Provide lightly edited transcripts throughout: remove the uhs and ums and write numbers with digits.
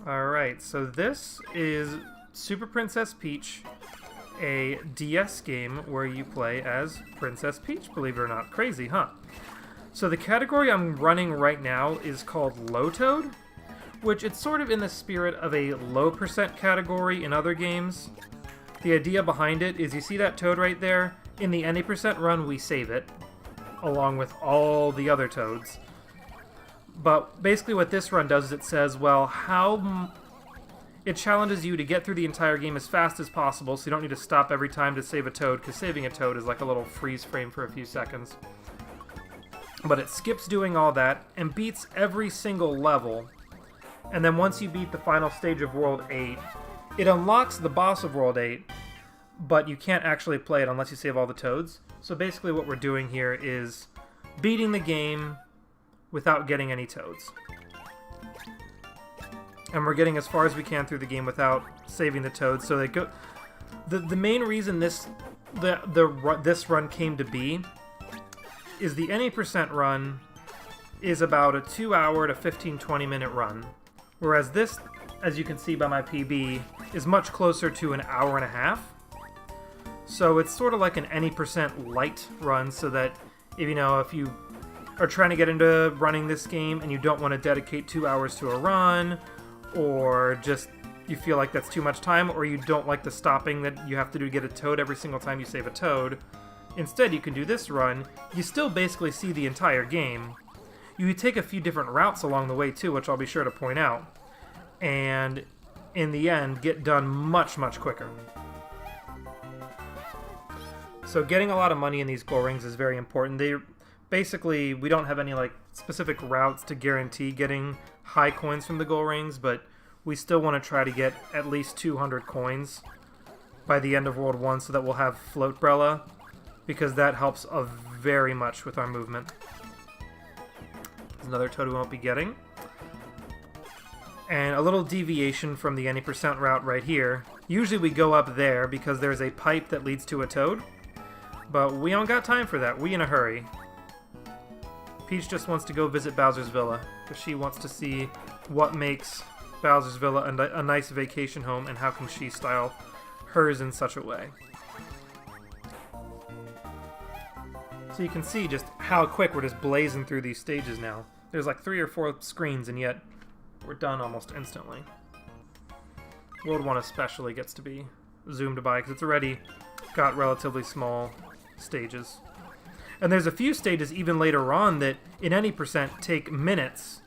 Alright, so this is Super Princess Peach, a DS game where you play as Princess Peach, believe it or not. Crazy, huh? So the category I'm running right now is called Low Toad, which it's sort of in the spirit of a low percent category in other games. The idea behind it is you see that toad right there? In the any percent run, we save it, along with all the other toads. But basically what this run does is it says, well, it challenges you to get through the entire game as fast as possible, so you don't need to stop every time to save a toad, because saving a toad is like a little freeze frame for a few seconds. But it skips doing all that and beats every single level. And then once you beat the final stage of World 8, it unlocks the boss of World 8, but you can't actually play it unless you save all the toads. So basically what we're doing here is beating the game without getting any toads. And we're getting as far as we can through the game without saving the toads. So they go. The main reason this run came to be is the any percent run is about a 2-hour to 15-20 minute run, whereas this, as you can see by my PB, is much closer to an hour and a half. So it's sort of like an any percent light run, so that if you are trying to get into running this game and you don't want to dedicate 2 hours to a run, or just you feel like that's too much time, or you don't like the stopping that you have to do to get a toad every single time you save a toad, instead you can do this run. You still basically see the entire game. You take a few different routes along the way too, which I'll be sure to point out, and in the end get done much, much quicker. So getting a lot of money in these gold rings is very important. Basically, we don't have any specific routes to guarantee getting high coins from the gold rings, but we still want to try to get at least 200 coins by the end of World 1 so that we'll have Floatbrella, because that helps very much with our movement. There's another toad we won't be getting. And a little deviation from the any percent route right here. Usually we go up there because there's a pipe that leads to a toad, but we don't got time for that. We in a hurry. Peach just wants to go visit Bowser's Villa, because she wants to see what makes Bowser's Villa a nice vacation home, and how can she style hers in such a way. So you can see just how quick we're just blazing through these stages now. There's like 3 or 4 screens, and yet we're done almost instantly. World 1 especially gets to be zoomed by, because it's already got relatively small stages. And there's a few stages even later on that, in any percent, take minutes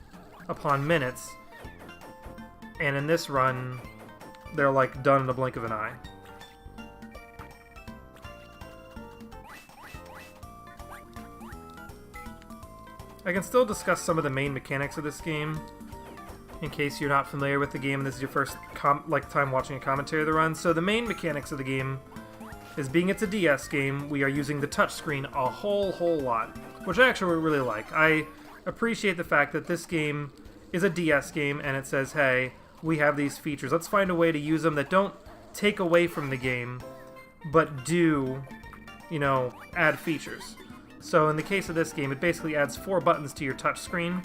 upon minutes. And in this run, they're like done in the blink of an eye. I can still discuss some of the main mechanics of this game, in case you're not familiar with the game and this is your first time watching a commentary of the run. So the main mechanics of the game is, being it's a DS game, we are using the touchscreen a whole lot, which I actually really like. I appreciate the fact that this game is a DS game and it says, hey, we have these features. Let's find a way to use them that don't take away from the game, but do, add features. So in the case of this game, it basically adds 4 buttons to your touchscreen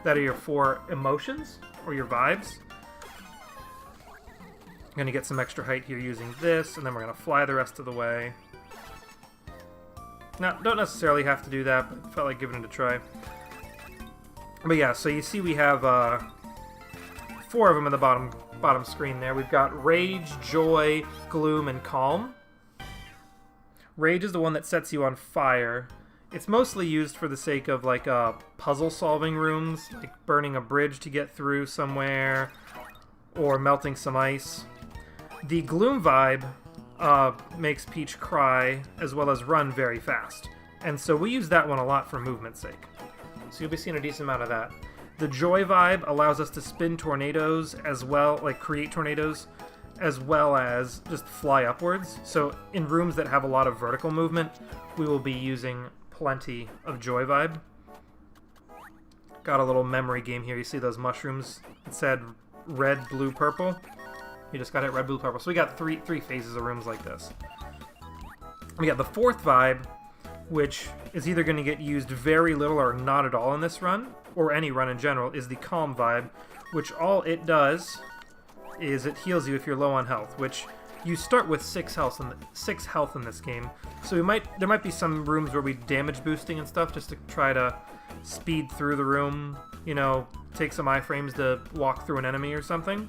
that are your 4 emotions, or your vibes. I'm going to get some extra height here using this, and then we're going to fly the rest of the way. Now, don't necessarily have to do that, but felt like giving it a try. But yeah, so you see we have 4 of them in the bottom screen there. We've got Rage, Joy, Gloom, and Calm. Rage is the one that sets you on fire. It's mostly used for the sake of puzzle-solving rooms, like burning a bridge to get through somewhere, or melting some ice. The Gloom vibe makes Peach cry, as well as run very fast. And so we use that one a lot for movement's sake. So you'll be seeing a decent amount of that. The Joy vibe allows us to spin tornadoes as well, create tornadoes, as well as just fly upwards. So in rooms that have a lot of vertical movement, we will be using plenty of Joy vibe. Got a little memory game here. You see those mushrooms? It said red, blue, purple. You just got it red, blue, purple. So we got three phases of rooms like this. We got the 4th vibe, which is either going to get used very little or not at all in this run, or any run in general, is the Calm vibe, which all it does is it heals you if you're low on health, which you start with 6 health in this game. So there might be some rooms where we damage boosting and stuff just to try to speed through the room, you know, take some iframes to walk through an enemy or something.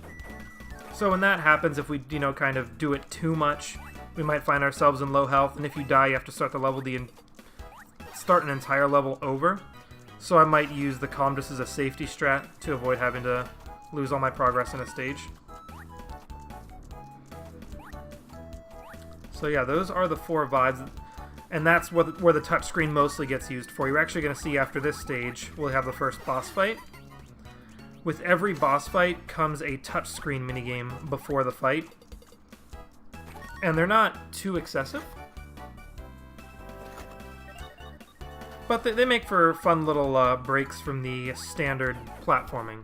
So when that happens, if we, you know, kind of do it too much, we might find ourselves in low health, and if you die, you have to start start an entire level over. So I might use the calm just as a safety strat to avoid having to lose all my progress in a stage. So yeah, those are the 4 vibes, and that's where the touchscreen mostly gets used for. You're actually going to see after this stage, we'll have the first boss fight. With every boss fight comes a touchscreen minigame before the fight, and they're not too excessive, but they make for fun little breaks from the standard platforming.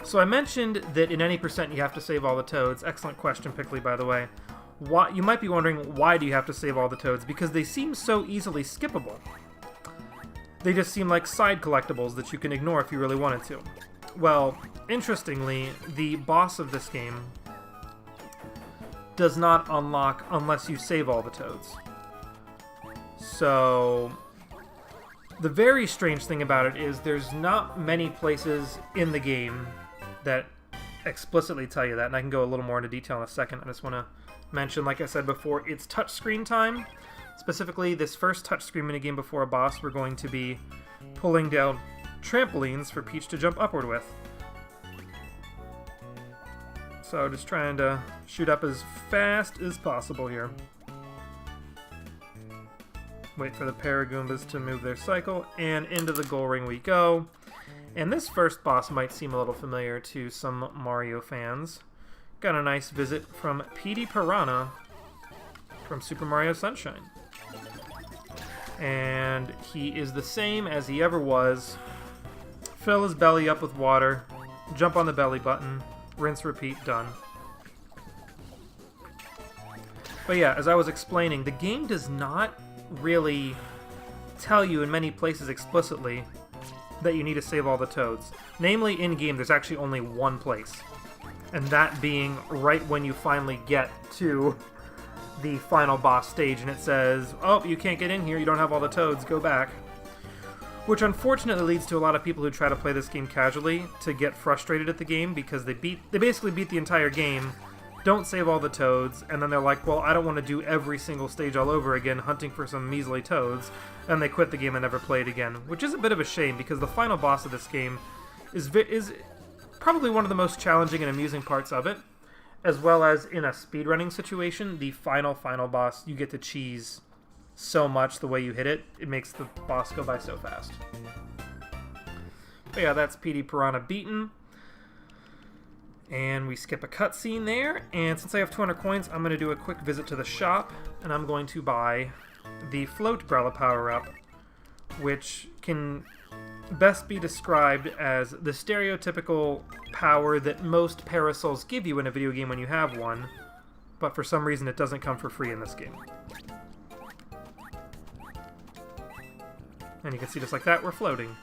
So I mentioned that in any percent you have to save all the toads. Excellent question, Pickley, by the way. You might be wondering, why do you have to save all the toads? Because they seem so easily skippable. They just seem like side collectibles that you can ignore if you really wanted to. Well, interestingly, the boss of this game does not unlock unless you save all the toads. So the very strange thing about it is there's not many places in the game that explicitly tell you that, and I can go a little more into detail in a second. I just want to mention, like I said before, it's touchscreen time. Specifically, this first touchscreen minigame before a boss, we're going to be pulling down trampolines for Peach to jump upward with. So just trying to shoot up as fast as possible here. Wait for the Paragoombas to move their cycle, and into the goal ring we go. And this first boss might seem a little familiar to some Mario fans. Got a nice visit from Petey Piranha from Super Mario Sunshine. And he is the same as he ever was. Fill his belly up with water, jump on the belly button, rinse, repeat, done. But yeah, as I was explaining, the game does not really tell you in many places explicitly that you need to save all the toads. Namely, in-game, there's actually only one place. And that being right when you finally get to the final boss stage, and it says, oh, you can't get in here, you don't have all the toads, go back. Which unfortunately leads to a lot of people who try to play this game casually to get frustrated at the game because they basically beat the entire game, don't save all the toads, and then they're like, well, I don't want to do every single stage all over again hunting for some measly toads, and they quit the game and never play it again, which is a bit of a shame because the final boss of this game is probably one of the most challenging and amusing parts of it, as well as in a speedrunning situation, the final boss, you get to cheese so much the way you hit it, it makes the boss go by so fast. But yeah, that's Petey Piranha beaten. And we skip a cutscene there, and since I have 200 coins, I'm going to do a quick visit to the shop, and I'm going to buy the Float Brella power-up, which can best be described as the stereotypical power that most parasols give you in a video game when you have one, but for some reason it doesn't come for free in this game. And you can see just like that, we're floating.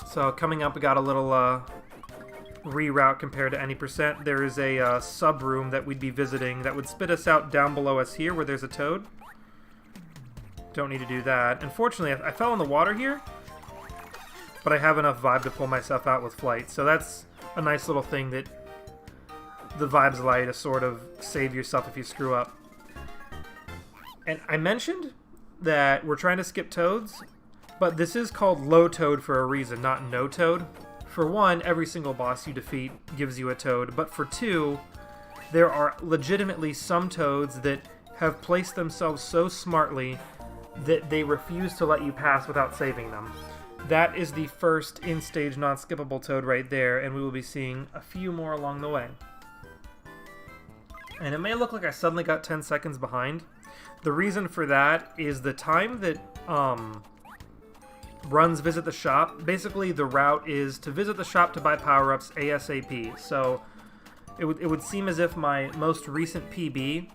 So coming up, we got a little reroute compared to any percent. There is a sub-room that we'd be visiting that would spit us out down below us here where there's a toad. Don't need to do that. Unfortunately, I fell in the water here, but I have enough vibe to pull myself out with flight. So that's a nice little thing that the vibes allow you to sort of save yourself if you screw up. And I mentioned that we're trying to skip toads, but this is called low toad for a reason, not no toad. For one, every single boss you defeat gives you a toad, but for two, there are legitimately some toads that have placed themselves so smartly that they refuse to let you pass without saving them. That is the first in-stage non-skippable toad right there, and we will be seeing a few more along the way. And it may look like I suddenly got 10 seconds behind. The reason for that is the time that runs visit the shop. Basically, the route is to visit the shop to buy power-ups ASAP. So it would seem as if my most recent PB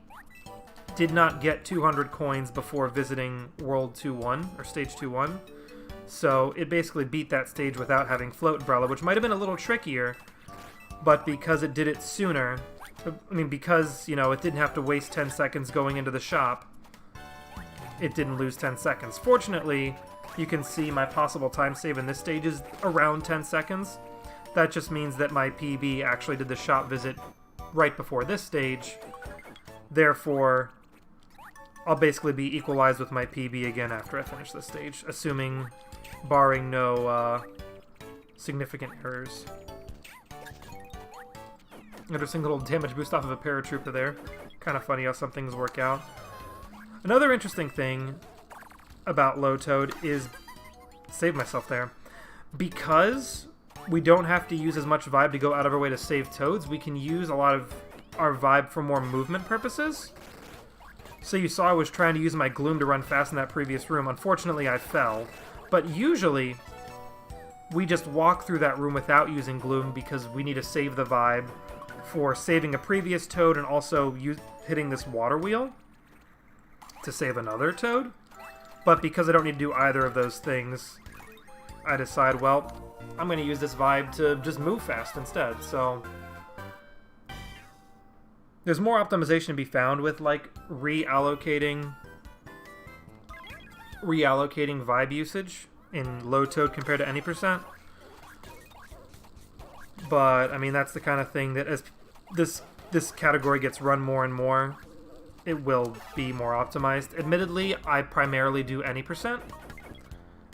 did not get 200 coins before visiting World 2-1, or Stage 2-1. So it basically beat that stage without having Float Umbrella, which might have been a little trickier, but because it did it sooner, I mean, because, you know, it didn't have to waste 10 seconds going into the shop, it didn't lose 10 seconds. Fortunately, you can see my possible time save in this stage is around 10 seconds. That just means that my PB actually did the shop visit right before this stage. Therefore, I'll basically be equalized with my PB again after I finish this stage, assuming, barring no significant errors. Interesting little damage boost off of a paratrooper there. Kind of funny how some things work out. Another interesting thing about Low Toad is, save myself there, because we don't have to use as much vibe to go out of our way to save Toads, we can use a lot of our vibe for more movement purposes. So you saw I was trying to use my Gloom to run fast in that previous room. Unfortunately, I fell. But usually, we just walk through that room without using Gloom because we need to save the vibe for saving a previous Toad and also hitting this water wheel to save another Toad. But because I don't need to do either of those things, I decide, well, I'm going to use this vibe to just move fast instead. So there's more optimization to be found with, like, reallocating vibe usage in Low Toad compared to any percent. But I mean, that's the kind of thing that as this category gets run more and more, it will be more optimized. Admittedly, I primarily do any percent,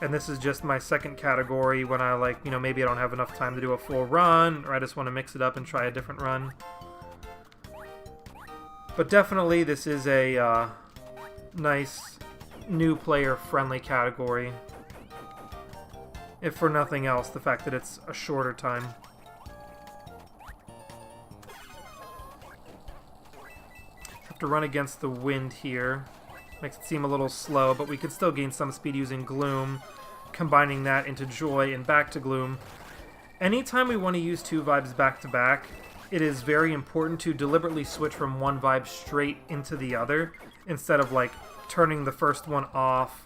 and this is just my second category when I, like, you know, maybe I don't have enough time to do a full run, or I just want to mix it up and try a different run. But definitely, this is a nice, new player-friendly category. If for nothing else, the fact that it's a shorter time. Have to run against the wind here. Makes it seem a little slow, but we could still gain some speed using Gloom, combining that into Joy and back to Gloom. Anytime we want to use two vibes back to back, it is very important to deliberately switch from one vibe straight into the other, instead of, like, turning the first one off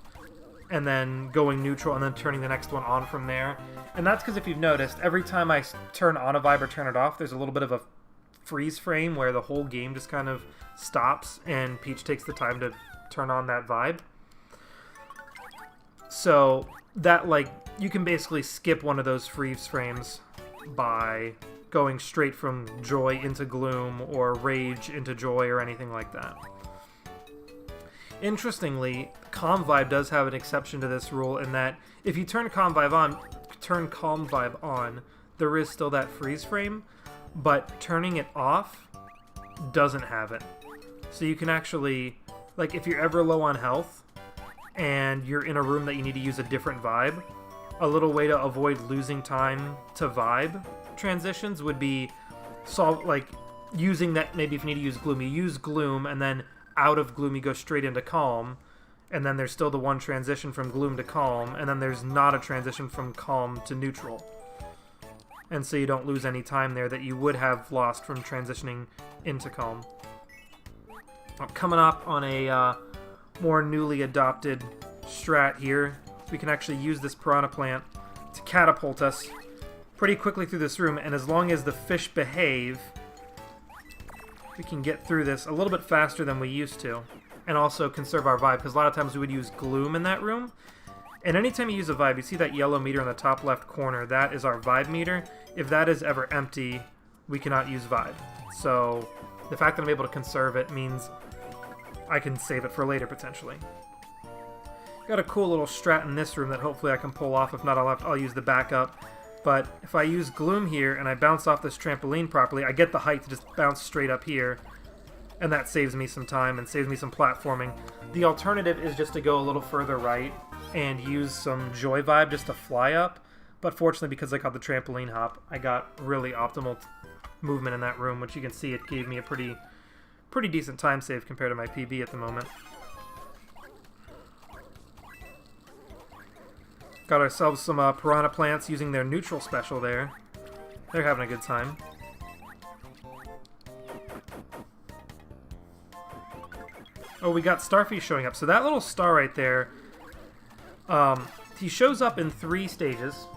and then going neutral and then turning the next one on from there. And that's because if you've noticed, every time I turn on a vibe or turn it off, there's a little bit of a freeze frame where the whole game just kind of stops and Peach takes the time to turn on that vibe. So that, like, you can basically skip one of those freeze frames by going straight from Joy into Gloom or Rage into Joy or anything like that. Interestingly, Calm Vibe does have an exception to this rule in that if you turn Calm Vibe on, there is still that freeze frame, but turning it off doesn't have it. So you can actually, like, if you're ever low on health and you're in a room that you need to use a different vibe, a little way to avoid losing time to vibe transitions would be using that. Maybe if you need to use Gloom, you use Gloom, and then out of Gloom you go straight into Calm, and then there's still the one transition from Gloom to Calm, and then there's not a transition from Calm to neutral. And so you don't lose any time there that you would have lost from transitioning into Calm. Coming up on a more newly adopted strat here, we can actually use this Piranha Plant to catapult us pretty quickly through this room, and as long as the fish behave, we can get through this a little bit faster than we used to, and also conserve our vibe, because a lot of times we would use Gloom in that room. And anytime you use a vibe, you see that yellow meter in the top left corner, that is our vibe meter. If that is ever empty, we cannot use vibe. So the fact that I'm able to conserve it means I can save it for later, potentially. Got a cool little strat in this room that hopefully I can pull off. If not, I'll use the backup. But if I use Gloom here and I bounce off this trampoline properly, I get the height to just bounce straight up here. And that saves me some time and saves me some platforming. The alternative is just to go a little further right and use some Joy Vibe just to fly up. But fortunately, because I got the trampoline hop, I got really optimal movement in that room, which you can see it gave me a pretty decent time save compared to my PB at the moment. Got ourselves some Piranha Plants using their neutral special there. They're having a good time. Oh, we got Starfish showing up. So that little star right there, he shows up in 3 stages,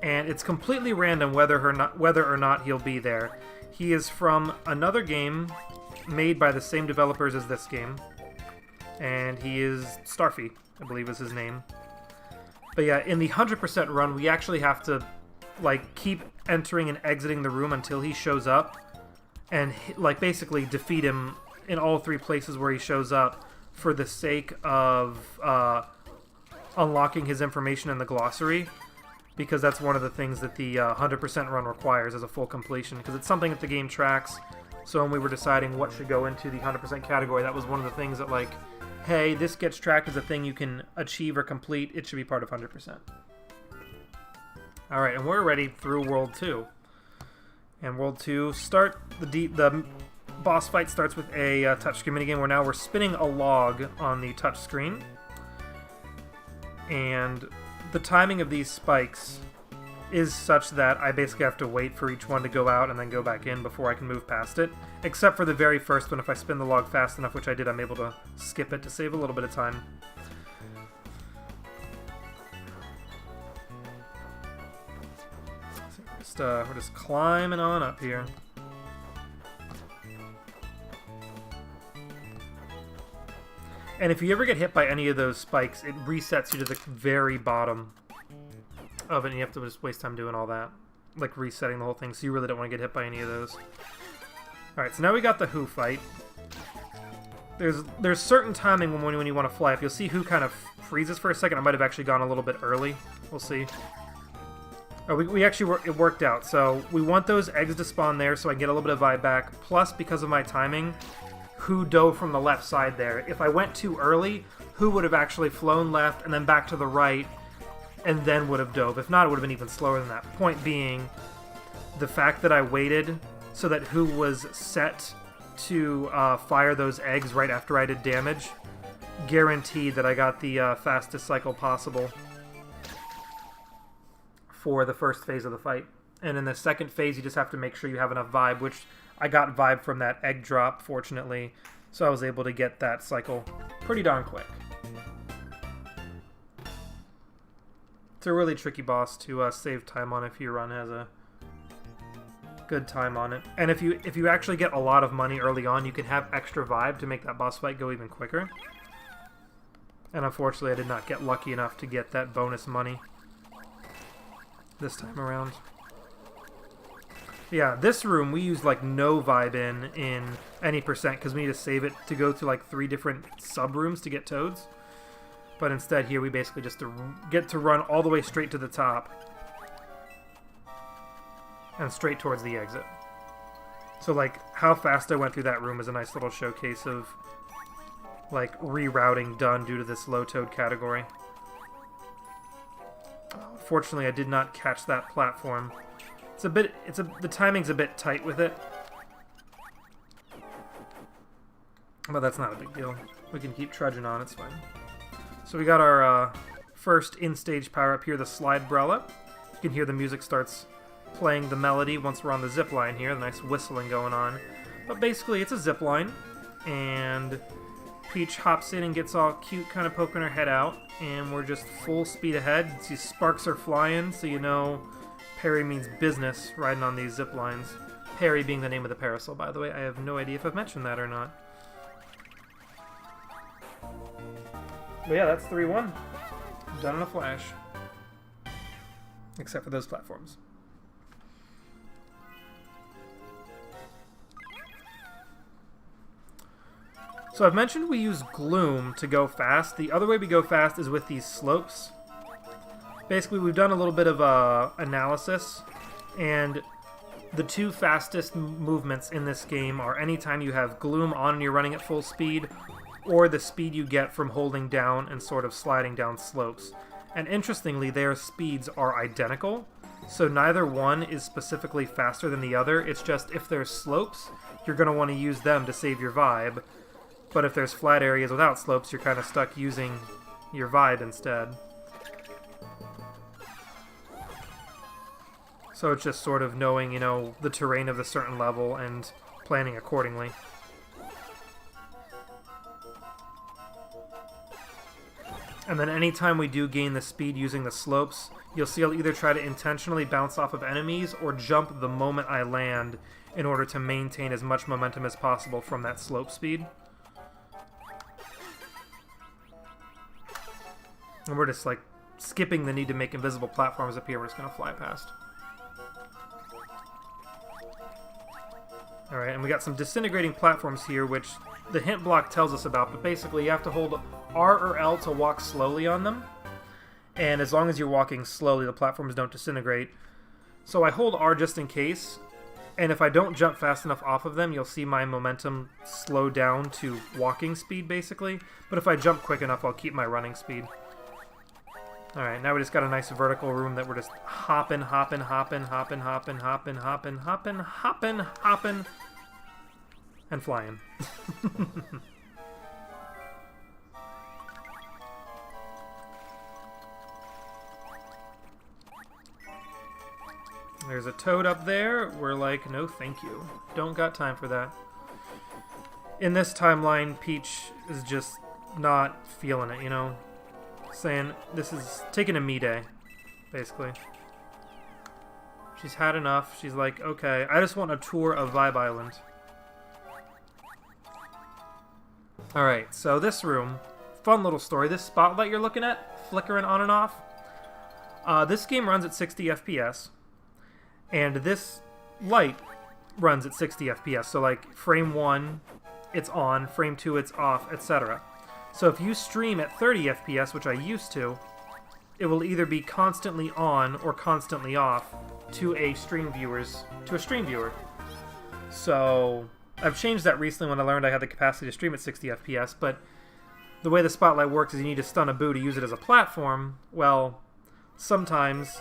and it's completely random whether or not he'll be there. He is from another game made by the same developers as this game, and he is Starfy, I believe is his name. But yeah, in the 100% run, we actually have to like keep entering and exiting the room until he shows up, and like basically defeat him in all 3 places where he shows up for the sake of unlocking his information in the glossary, because that's one of the things that the 100% run requires as a full completion, because it's something that the game tracks. So when we were deciding what should go into the 100% category, that was one of the things that, like, hey, this gets tracked as a thing you can achieve or complete, it should be part of 100%. Alright, and we're ready through World 2. And World 2, the boss fight starts with a touchscreen minigame where now we're spinning a log on the touchscreen. And the timing of these spikes is such that I basically have to wait for each one to go out and then go back in before I can move past it. Except for the very first one, if I spin the log fast enough, which I did, I'm able to skip it to save a little bit of time. So we're just climbing on up here. And if you ever get hit by any of those spikes, it resets you to the very bottom of it, and you have to just waste time doing all that. Like resetting the whole thing, so you really don't want to get hit by any of those. Alright, so now we got the Who fight. There's certain timing when you want to fly. If you'll see Who kind of freezes for a second, I might have actually gone a little bit early. We'll see. Oh, we actually, it worked out. So we want those eggs to spawn there so I get a little bit of vibe back. Plus, because of my timing, Who dove from the left side there. If I went too early, Who would have actually flown left and then back to the right, and then would have dove. If not, it would have been even slower than that. Point being, the fact that I waited so that Who was set to fire those eggs right after I did damage guaranteed that I got the fastest cycle possible for the first phase of the fight. And in the second phase, you just have to make sure you have enough vibe, which I got vibe from that egg drop, fortunately, so I was able to get that cycle pretty darn quick. It's a really tricky boss to save time on if your run has a good time on it. And if you actually get a lot of money early on, you can have extra vibe to make that boss fight go even quicker. And unfortunately, I did not get lucky enough to get that bonus money this time around. Yeah, this room we use like no vibe in any percent because we need to save it to go through like 3 different sub-rooms to get toads. But instead here we basically just get to run all the way straight to the top and straight towards the exit. So like how fast I went through that room is a nice little showcase of like rerouting done due to this low toad category. Fortunately, I did not catch that platform. The timing's a bit tight with it. But that's not a big deal. We can keep trudging on, it's fine. So we got our first in-stage power-up here, the Slide Brella. You can hear the music starts playing the melody once we're on the zip line here, the nice whistling going on. But basically, it's a zip line, and Peach hops in and gets all cute, kind of poking her head out, and we're just full speed ahead. See, sparks are flying, so you know Perry means business riding on these zip lines. Perry being the name of the parasol, by the way. I have no idea if I've mentioned that or not. But yeah, that's 3-1. Done in a flash. Except for those platforms. So I've mentioned we use Gloom to go fast. The other way we go fast is with these slopes. Basically, we've done a little bit of analysis, and the 2 fastest movements in this game are anytime you have Gloom on and you're running at full speed, or the speed you get from holding down and sort of sliding down slopes. And interestingly, their speeds are identical, so neither one is specifically faster than the other. It's just if there's slopes, you're going to want to use them to save your vibe, but if there's flat areas without slopes, you're kind of stuck using your vibe instead. So it's just sort of knowing, you know, the terrain of a certain level and planning accordingly. And then anytime we do gain the speed using the slopes, you'll see I'll either try to intentionally bounce off of enemies or jump the moment I land in order to maintain as much momentum as possible from that slope speed. And we're just like skipping the need to make invisible platforms appear. We're just going to fly past. Alright, and we got some disintegrating platforms here, which the hint block tells us about, but basically you have to hold R or L to walk slowly on them. And as long as you're walking slowly, the platforms don't disintegrate. So I hold R just in case, and if I don't jump fast enough off of them, you'll see my momentum slow down to walking speed, basically. But if I jump quick enough, I'll keep my running speed. Alright, now we just got a nice vertical room that we're just hopping, hopping, hopping, hopping, hopping, hopping, hopping, hopping, hopping, hopping, and flying. There's a toad up there. We're like, no thank you. Don't got time for that. In this timeline, Peach is just not feeling it, you know? Saying, this is taking a me day, basically. She's had enough. She's like, okay, I just want a tour of Vibe Island. Alright, so this room, fun little story. This spotlight you're looking at, flickering on and off, this game runs at 60 FPS. And this light runs at 60 FPS. So like frame 1, it's on, frame 2, it's off, etc. So if you stream at 30 FPS, which I used to, it will either be constantly on or constantly off to a stream viewer. So I've changed that recently when I learned I had the capacity to stream at 60 FPS, but the way the spotlight works is you need to stun a boo to use it as a platform. Well, sometimes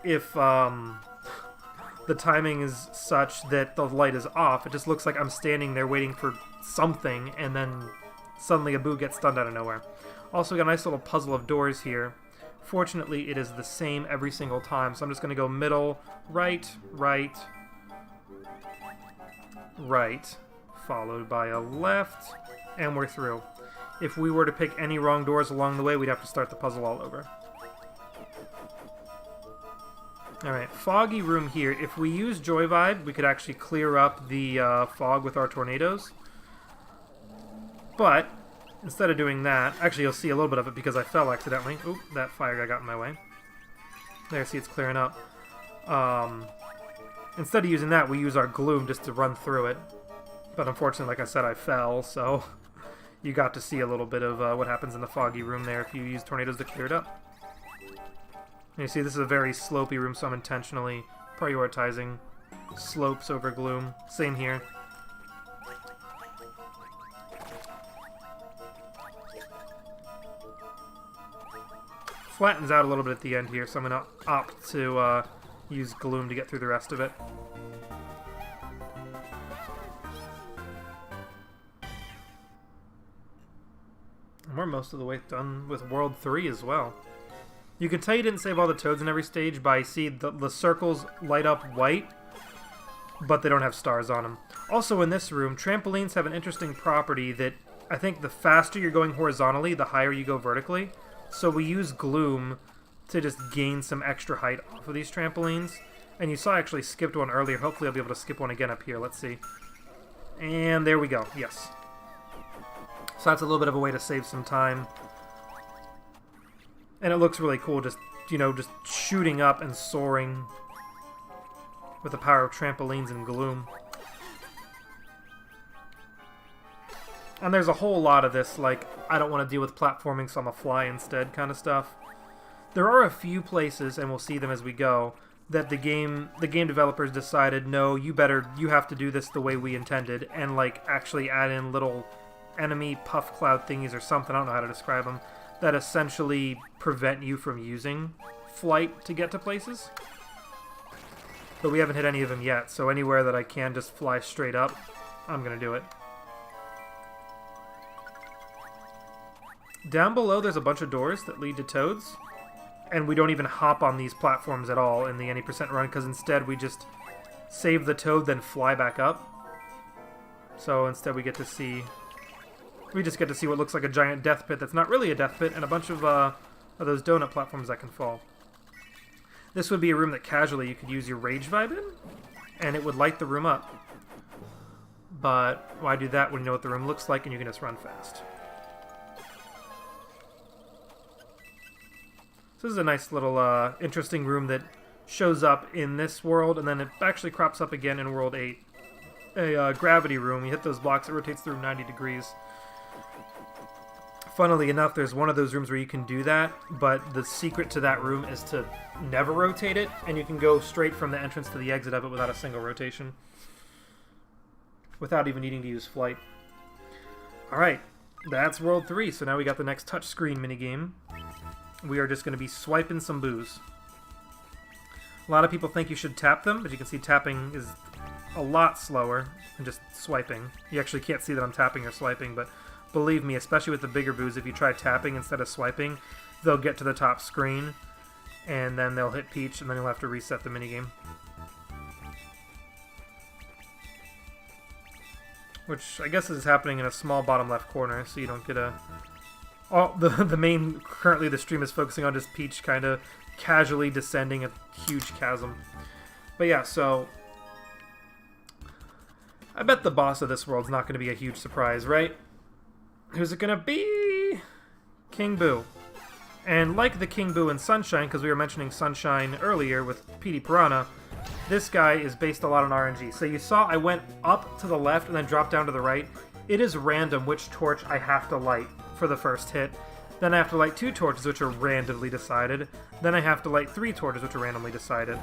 if the timing is such that the light is off, it just looks like I'm standing there waiting for something, and then suddenly a boo gets stunned out of nowhere. Also, we got a nice little puzzle of doors here. Fortunately, it is the same every single time, so I'm just going to go middle, right, right, right, followed by a left, and we're through. If we were to pick any wrong doors along the way, we'd have to start the puzzle all over. Alright, foggy room here. If we use Joy Vibe, we could actually clear up the fog with our tornadoes. But, instead of doing that, actually you'll see a little bit of it because I fell accidentally. Oop, that fire guy got in my way. There, see it's clearing up. Instead of using that, we use our gloom just to run through it. But unfortunately, like I said, I fell, so you got to see a little bit of what happens in the foggy room there if you use tornadoes to clear it up. And you see this is a very slopey room, so I'm intentionally prioritizing slopes over gloom. Same here. Flattens out a little bit at the end here, so I'm going to opt to use gloom to get through the rest of it. And we're most of the way done with World 3 as well. You can tell you didn't save all the toads in every stage by see the circles light up white, but they don't have stars on them. Also in this room, trampolines have an interesting property that I think the faster you're going horizontally, the higher you go vertically. So we use gloom to just gain some extra height off of these trampolines. And you saw I actually skipped one earlier. Hopefully I'll be able to skip one again up here. Let's see. And there we go. Yes. So that's a little bit of a way to save some time. And it looks really cool, just, you know, just shooting up and soaring with the power of trampolines and gloom. And there's a whole lot of this, like, I don't want to deal with platforming, so I'm a fly instead kind of stuff. There are a few places, and we'll see them as we go, that the game developers decided, no, you have to do this the way we intended, and, like, actually add in little enemy puff cloud thingies or something, I don't know how to describe them, that essentially prevent you from using flight to get to places. But we haven't hit any of them yet, so anywhere that I can just fly straight up, I'm going to do it. Down below there's a bunch of doors that lead to toads, and we don't even hop on these platforms at all in the any % run, because instead we just save the toad, then fly back up. So instead we get to see We just get to see what looks like a giant death pit that's not really a death pit, and a bunch of those donut platforms that can fall. This would be a room that casually you could use your Rage Vibe in, and it would light the room up. But why do that when you know what the room looks like and you can just run fast? So this is a nice little interesting room that shows up in this world, and then it actually crops up again in World 8. A gravity room. You hit those blocks, it rotates through 90 degrees. Funnily enough, there's one of those rooms where you can do that, but the secret to that room is to never rotate it, and you can go straight from the entrance to the exit of it without a single rotation. Without even needing to use flight. Alright, that's World 3, so now we got the next touchscreen minigame. We are just going to be swiping some boos. A lot of people think you should tap them, but you can see tapping is a lot slower than just swiping. You actually can't see that I'm tapping or swiping, but believe me, especially with the bigger boos, if you try tapping instead of swiping, they'll get to the top screen, and then they'll hit Peach, and then you'll have to reset the minigame. Which I guess is happening in a small bottom left corner, so you don't get a... Oh, the main... Currently the stream is focusing on just Peach kind of casually descending a huge chasm. But yeah, so... I bet the boss of this world's not going to be a huge surprise, right? Who's it going to be? King Boo. And like the King Boo in Sunshine, because we were mentioning Sunshine earlier with Petey Piranha, this guy is based a lot on RNG. So you saw I went up to the left and then dropped down to the right. It is random which torch I have to light for the first hit. Then I have to light 2 torches, which are randomly decided. Then I have to light 3 torches, which are randomly decided.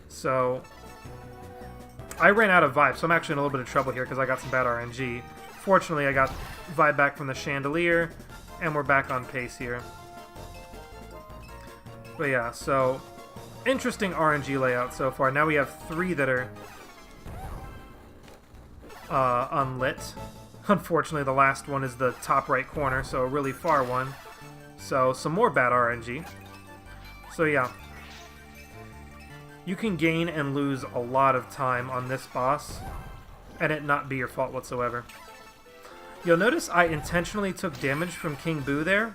So I ran out of vibe, so I'm actually in a little bit of trouble here because I got some bad RNG. Fortunately, I got vibe back from the chandelier, and we're back on pace here. But yeah, so interesting RNG layout so far. Now we have 3 that are unlit. Unfortunately, the last one is the top right corner, so a really far one. So some more bad RNG. So yeah. You can gain and lose a lot of time on this boss, and it not be your fault whatsoever. You'll notice I intentionally took damage from King Boo there.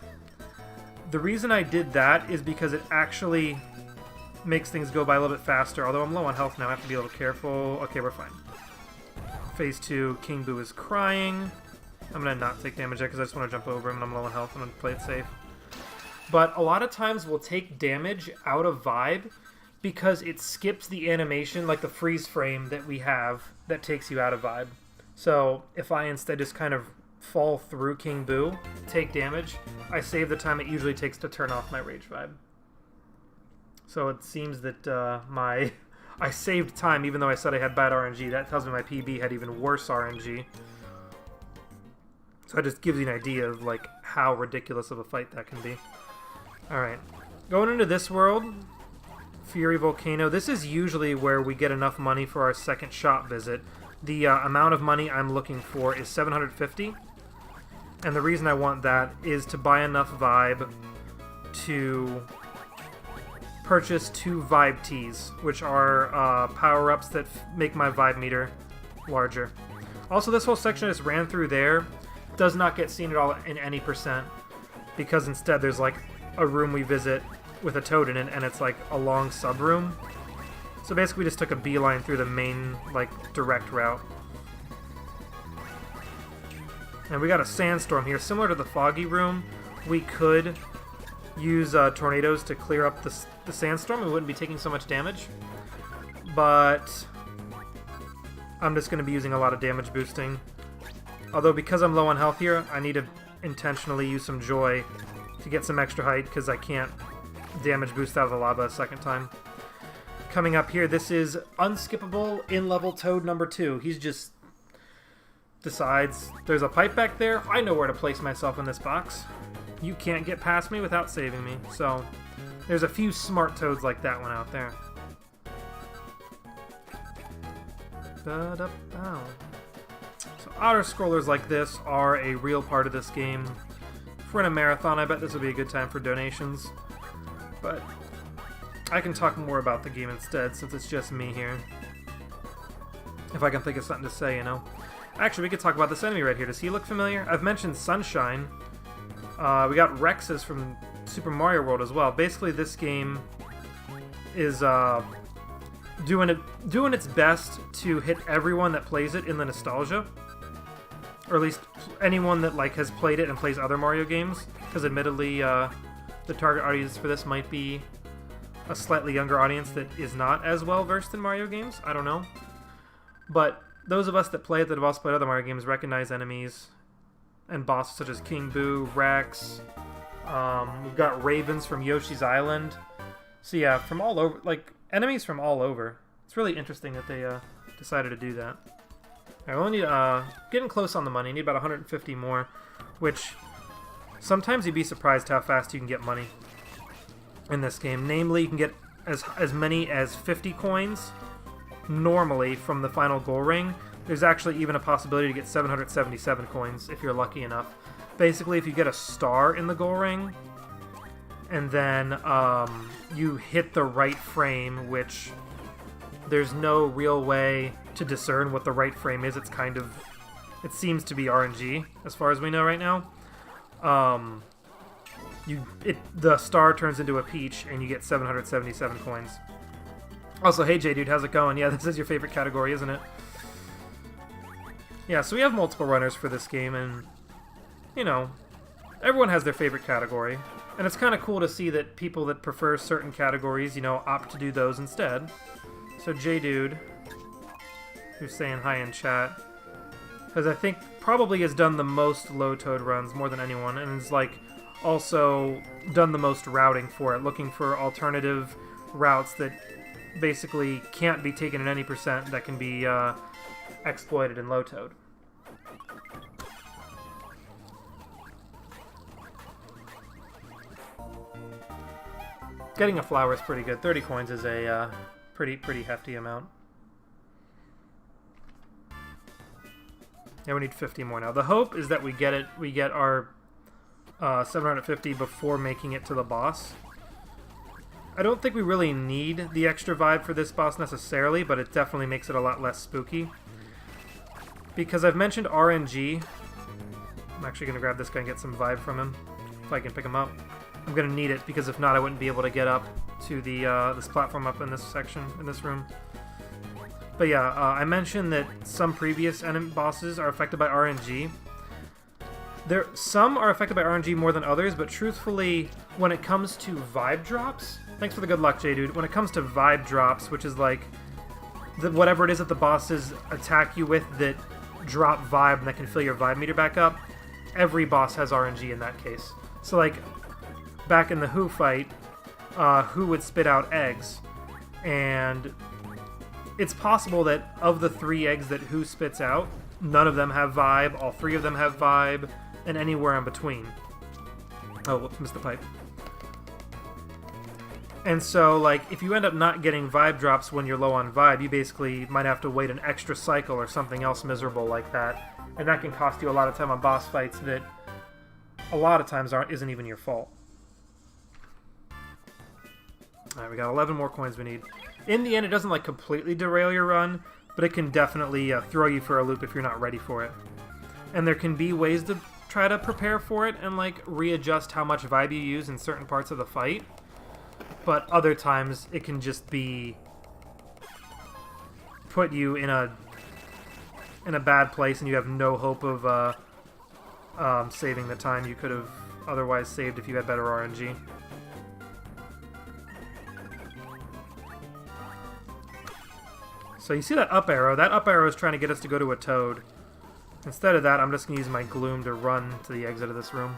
The reason I did that is because it actually makes things go by a little bit faster, although I'm low on health now, I have to be a little careful. Okay, we're fine. Phase 2, King Boo is crying. I'm going to not take damage there because I just want to jump over him and I'm low on health. I'm going to play it safe. But a lot of times we'll take damage out of vibe because it skips the animation, like the freeze frame that we have that takes you out of vibe. So if I instead just kind of fall through King Boo, take damage, I save the time it usually takes to turn off my rage vibe. So it seems that I saved time even though I said I had bad RNG. That tells me my PB had even worse RNG. So that just gives you an idea of like how ridiculous of a fight that can be. Alright, going into this world, Fury Volcano. This is usually where we get enough money for our second shop visit. The amount of money I'm looking for is 750. And the reason I want that is to buy enough vibe to purchase 2 vibe teas, which are power-ups that make my vibe meter larger. Also, this whole section I just ran through there does not get seen at all in any percent, because instead there's like a room we visit with a toad in it, and it's like a long sub-room. So basically we just took a beeline through the main, like, direct route. And we got a sandstorm here. Similar to the foggy room, we could use tornadoes to clear up the sandstorm. We wouldn't be taking so much damage. But I'm just going to be using a lot of damage boosting. Although because I'm low on health here, I need to intentionally use some joy to get some extra height because I can't damage boost out of the lava a second time. Coming up here, this is unskippable in-level Toad number 2. He's just decides there's a pipe back there. I know where to place myself in this box. You can't get past me without saving me. So there's a few smart Toads like that one out there. So auto-scrollers like this are a real part of this game. If we're in a marathon, I bet this would be a good time for donations. But I can talk more about the game instead, since it's just me here. If I can think of something to say, you know. Actually, we could talk about this enemy right here. Does he look familiar? I've mentioned Sunshine. We got Rexes from Super Mario World as well. Basically, this game is doing its best to hit everyone that plays it in the nostalgia, or at least anyone that like has played it and plays other Mario games. Because admittedly, the target audience for this might be a slightly younger audience that is not as well versed in Mario games. I don't know, but those of us that play it that have also played other Mario games recognize enemies and bosses such as King Boo, Rex. We've got Ravens from Yoshi's Island. So yeah, from all over, like enemies from all over. It's really interesting that they decided to do that. I only need getting close on the money. I need about 150 more, which sometimes you'd be surprised how fast you can get money in this game. Namely, you can get as many as 50 coins normally from the final goal ring. There's actually even a possibility to get 777 coins if you're lucky enough. Basically, if you get a star in the goal ring, and then you hit the right frame, which there's no real way to discern what the right frame is. It's kind of, it seems to be RNG as far as we know right now. The star turns into a peach, and you get 777 coins. Also, hey J-Dude, how's it going? Yeah, this is your favorite category, isn't it? Yeah, so we have multiple runners for this game, and, you know, everyone has their favorite category. And it's kind of cool to see that people that prefer certain categories, you know, opt to do those instead. So J-Dude, who's saying hi in chat, because I think probably has done the most low toad runs more than anyone, and is, like, also done the most routing for it, looking for alternative routes that basically can't be taken at any percent that can be exploited in low toad. Getting a flower is pretty good. 30 coins is a pretty hefty amount. Yeah, we need 50 more now. The hope is that we get our 750 before making it to the boss. I don't think we really need the extra vibe for this boss necessarily, but it definitely makes it a lot less spooky. Because I've mentioned RNG. I'm actually going to grab this guy and get some vibe from him, if I can pick him up. I'm going to need it, because if not, I wouldn't be able to get up to the this platform up in this section, in this room. But yeah, I mentioned that some previous enemy bosses are affected by RNG. Some are affected by RNG more than others, but truthfully, when it comes to vibe drops... Thanks for the good luck, J-Dude. When it comes to vibe drops, which is like whatever it is that the bosses attack you with that drop vibe and that can fill your vibe meter back up, every boss has RNG in that case. So like, back in the Who fight, Who would spit out eggs, and it's possible that of the 3 eggs that Who spits out, none of them have vibe, all 3 of them have vibe, and anywhere in between. Oh, whoops, missed the pipe. And so, like, if you end up not getting vibe drops when you're low on vibe, you basically might have to wait an extra cycle or something else miserable like that. And that can cost you a lot of time on boss fights that a lot of times isn't even your fault. Alright, we got 11 more coins we need. In the end, it doesn't, like, completely derail your run, but it can definitely throw you for a loop if you're not ready for it. And there can be ways to try to prepare for it and, like, readjust how much vibe you use in certain parts of the fight. But other times, it can just be put you in a bad place, and you have no hope of saving the time you could have otherwise saved if you had better RNG. So you see that up arrow? That up arrow is trying to get us to go to a toad. Instead of that, I'm just going to use my gloom to run to the exit of this room.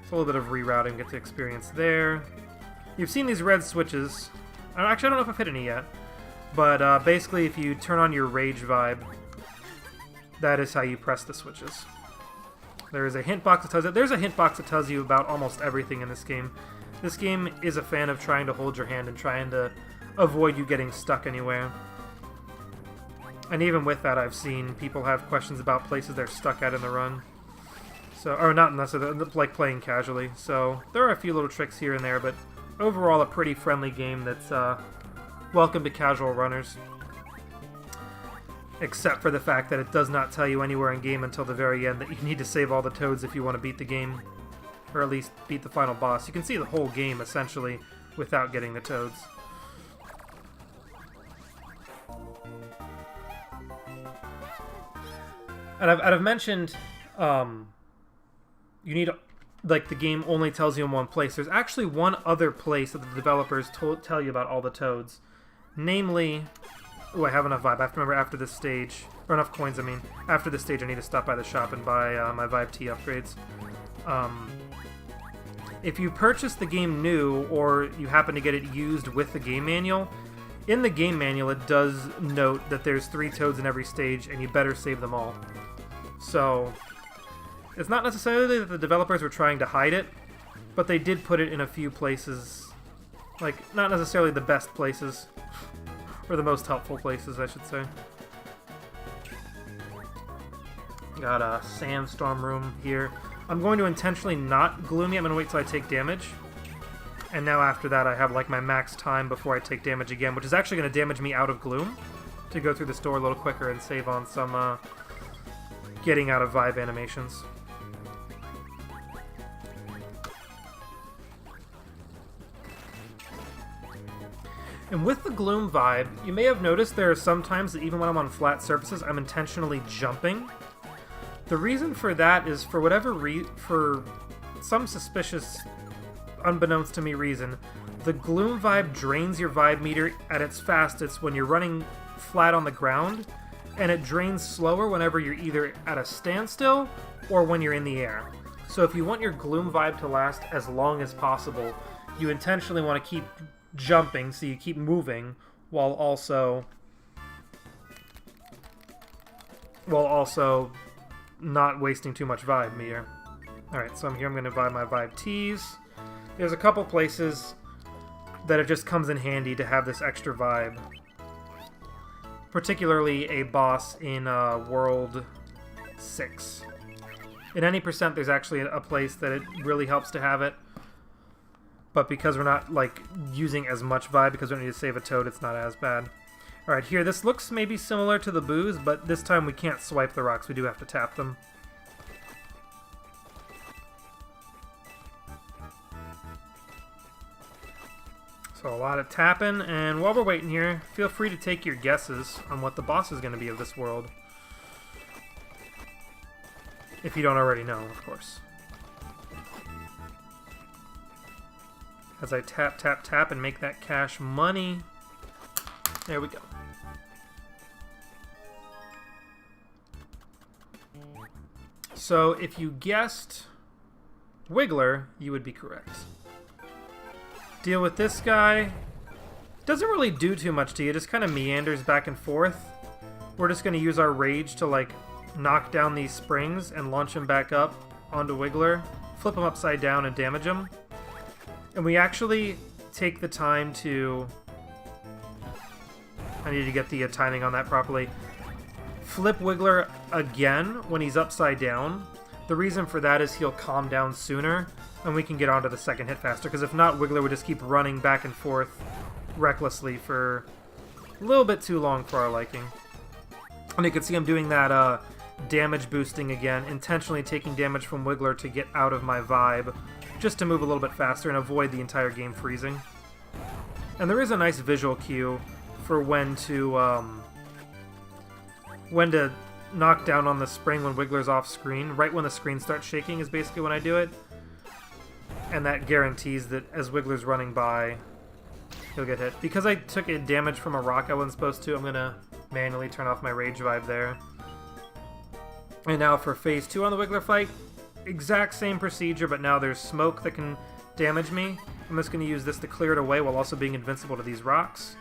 It's a little bit of rerouting, get to experience there. You've seen these red switches. Actually, I don't know if I've hit any yet. But basically, if you turn on your rage vibe, that is how you press the switches. There is a hint box that tells you. There's a hint box that tells you about almost everything in this game. This game is a fan of trying to hold your hand and trying to avoid you getting stuck anywhere. And even with that, I've seen people have questions about places they're stuck at in the run. So, or not necessarily, like playing casually. So there are a few little tricks here and there, but overall a pretty friendly game that's welcome to casual runners. except for the fact that it does not tell you anywhere in game until the very end that you need to save all the toads if you want to beat the game, or at least beat the final boss. You can see the whole game, essentially, without getting the toads. And I've mentioned you need, like, the game only tells you in one place. There's actually one other place that the developers tell you about all the toads. Namely, oh, I have enough vibe. I have to remember after this stage, or enough coins, I mean. After this stage, I need to stop by the shop and buy my Vibe T upgrades. If you purchase the game new, or you happen to get it used with the game manual, in the game manual it does note that there's 3 toads in every stage, and you better save them all. So, it's not necessarily that the developers were trying to hide it, but they did put it in a few places, like, not necessarily the best places, or the most helpful places, I should say. Got a sandstorm room here. I'm going to intentionally not gloomy. I'm going to wait till I take damage. And now after that I have like my max time before I take damage again, which is actually going to damage me out of gloom to go through this door a little quicker and save on some getting out of vibe animations. And with the gloom vibe, you may have noticed there are some times that even when I'm on flat surfaces, I'm intentionally jumping. The reason for that is, for whatever for some suspicious, unbeknownst to me reason, the gloom vibe drains your vibe meter at its fastest when you're running flat on the ground, and it drains slower whenever you're either at a standstill or when you're in the air. So if you want your gloom vibe to last as long as possible, you intentionally want to keep jumping, so you keep moving while also not wasting too much vibe meter. Alright, so I'm here, I'm going to buy my Vibe Teas. There's a couple places that it just comes in handy to have this extra vibe. Particularly a boss in World 6. In any percent, there's actually a place that it really helps to have it. But because we're not, like, using as much vibe, because we don't need to save a toad, it's not as bad. Alright, here, this looks maybe similar to the booze, but this time we can't swipe the rocks, we do have to tap them. So a lot of tapping, and while we're waiting here, feel free to take your guesses on what the boss is going to be of this world. If you don't already know, of course. As I tap, tap, tap, and make that cash money. There we go. So, if you guessed Wiggler, you would be correct. Deal with this guy. Doesn't really do too much to you, just kind of meanders back and forth. We're just going to use our rage to, like, knock down these springs and launch him back up onto Wiggler. Flip him upside down and damage him. And we actually take the time to... I need to get the timing on that properly. Flip Wiggler again when he's upside down. The reason for that is he'll calm down sooner, and we can get onto the second hit faster, because if not, Wiggler would just keep running back and forth recklessly for a little bit too long for our liking. And you can see I'm doing that damage boosting again, intentionally taking damage from Wiggler to get out of my vibe, just to move a little bit faster and avoid the entire game freezing. And there is a nice visual cue for when to knock down on the spring when Wiggler's off screen. Right when the screen starts shaking is basically when I do it. And that guarantees that as Wiggler's running by, he'll get hit. Because I took a damage from a rock I wasn't supposed to, I'm going to manually turn off my rage vibe there. And now for phase 2 on the Wiggler fight, exact same procedure, but now there's smoke that can damage me. I'm just going to use this to clear it away while also being invincible to these rocks.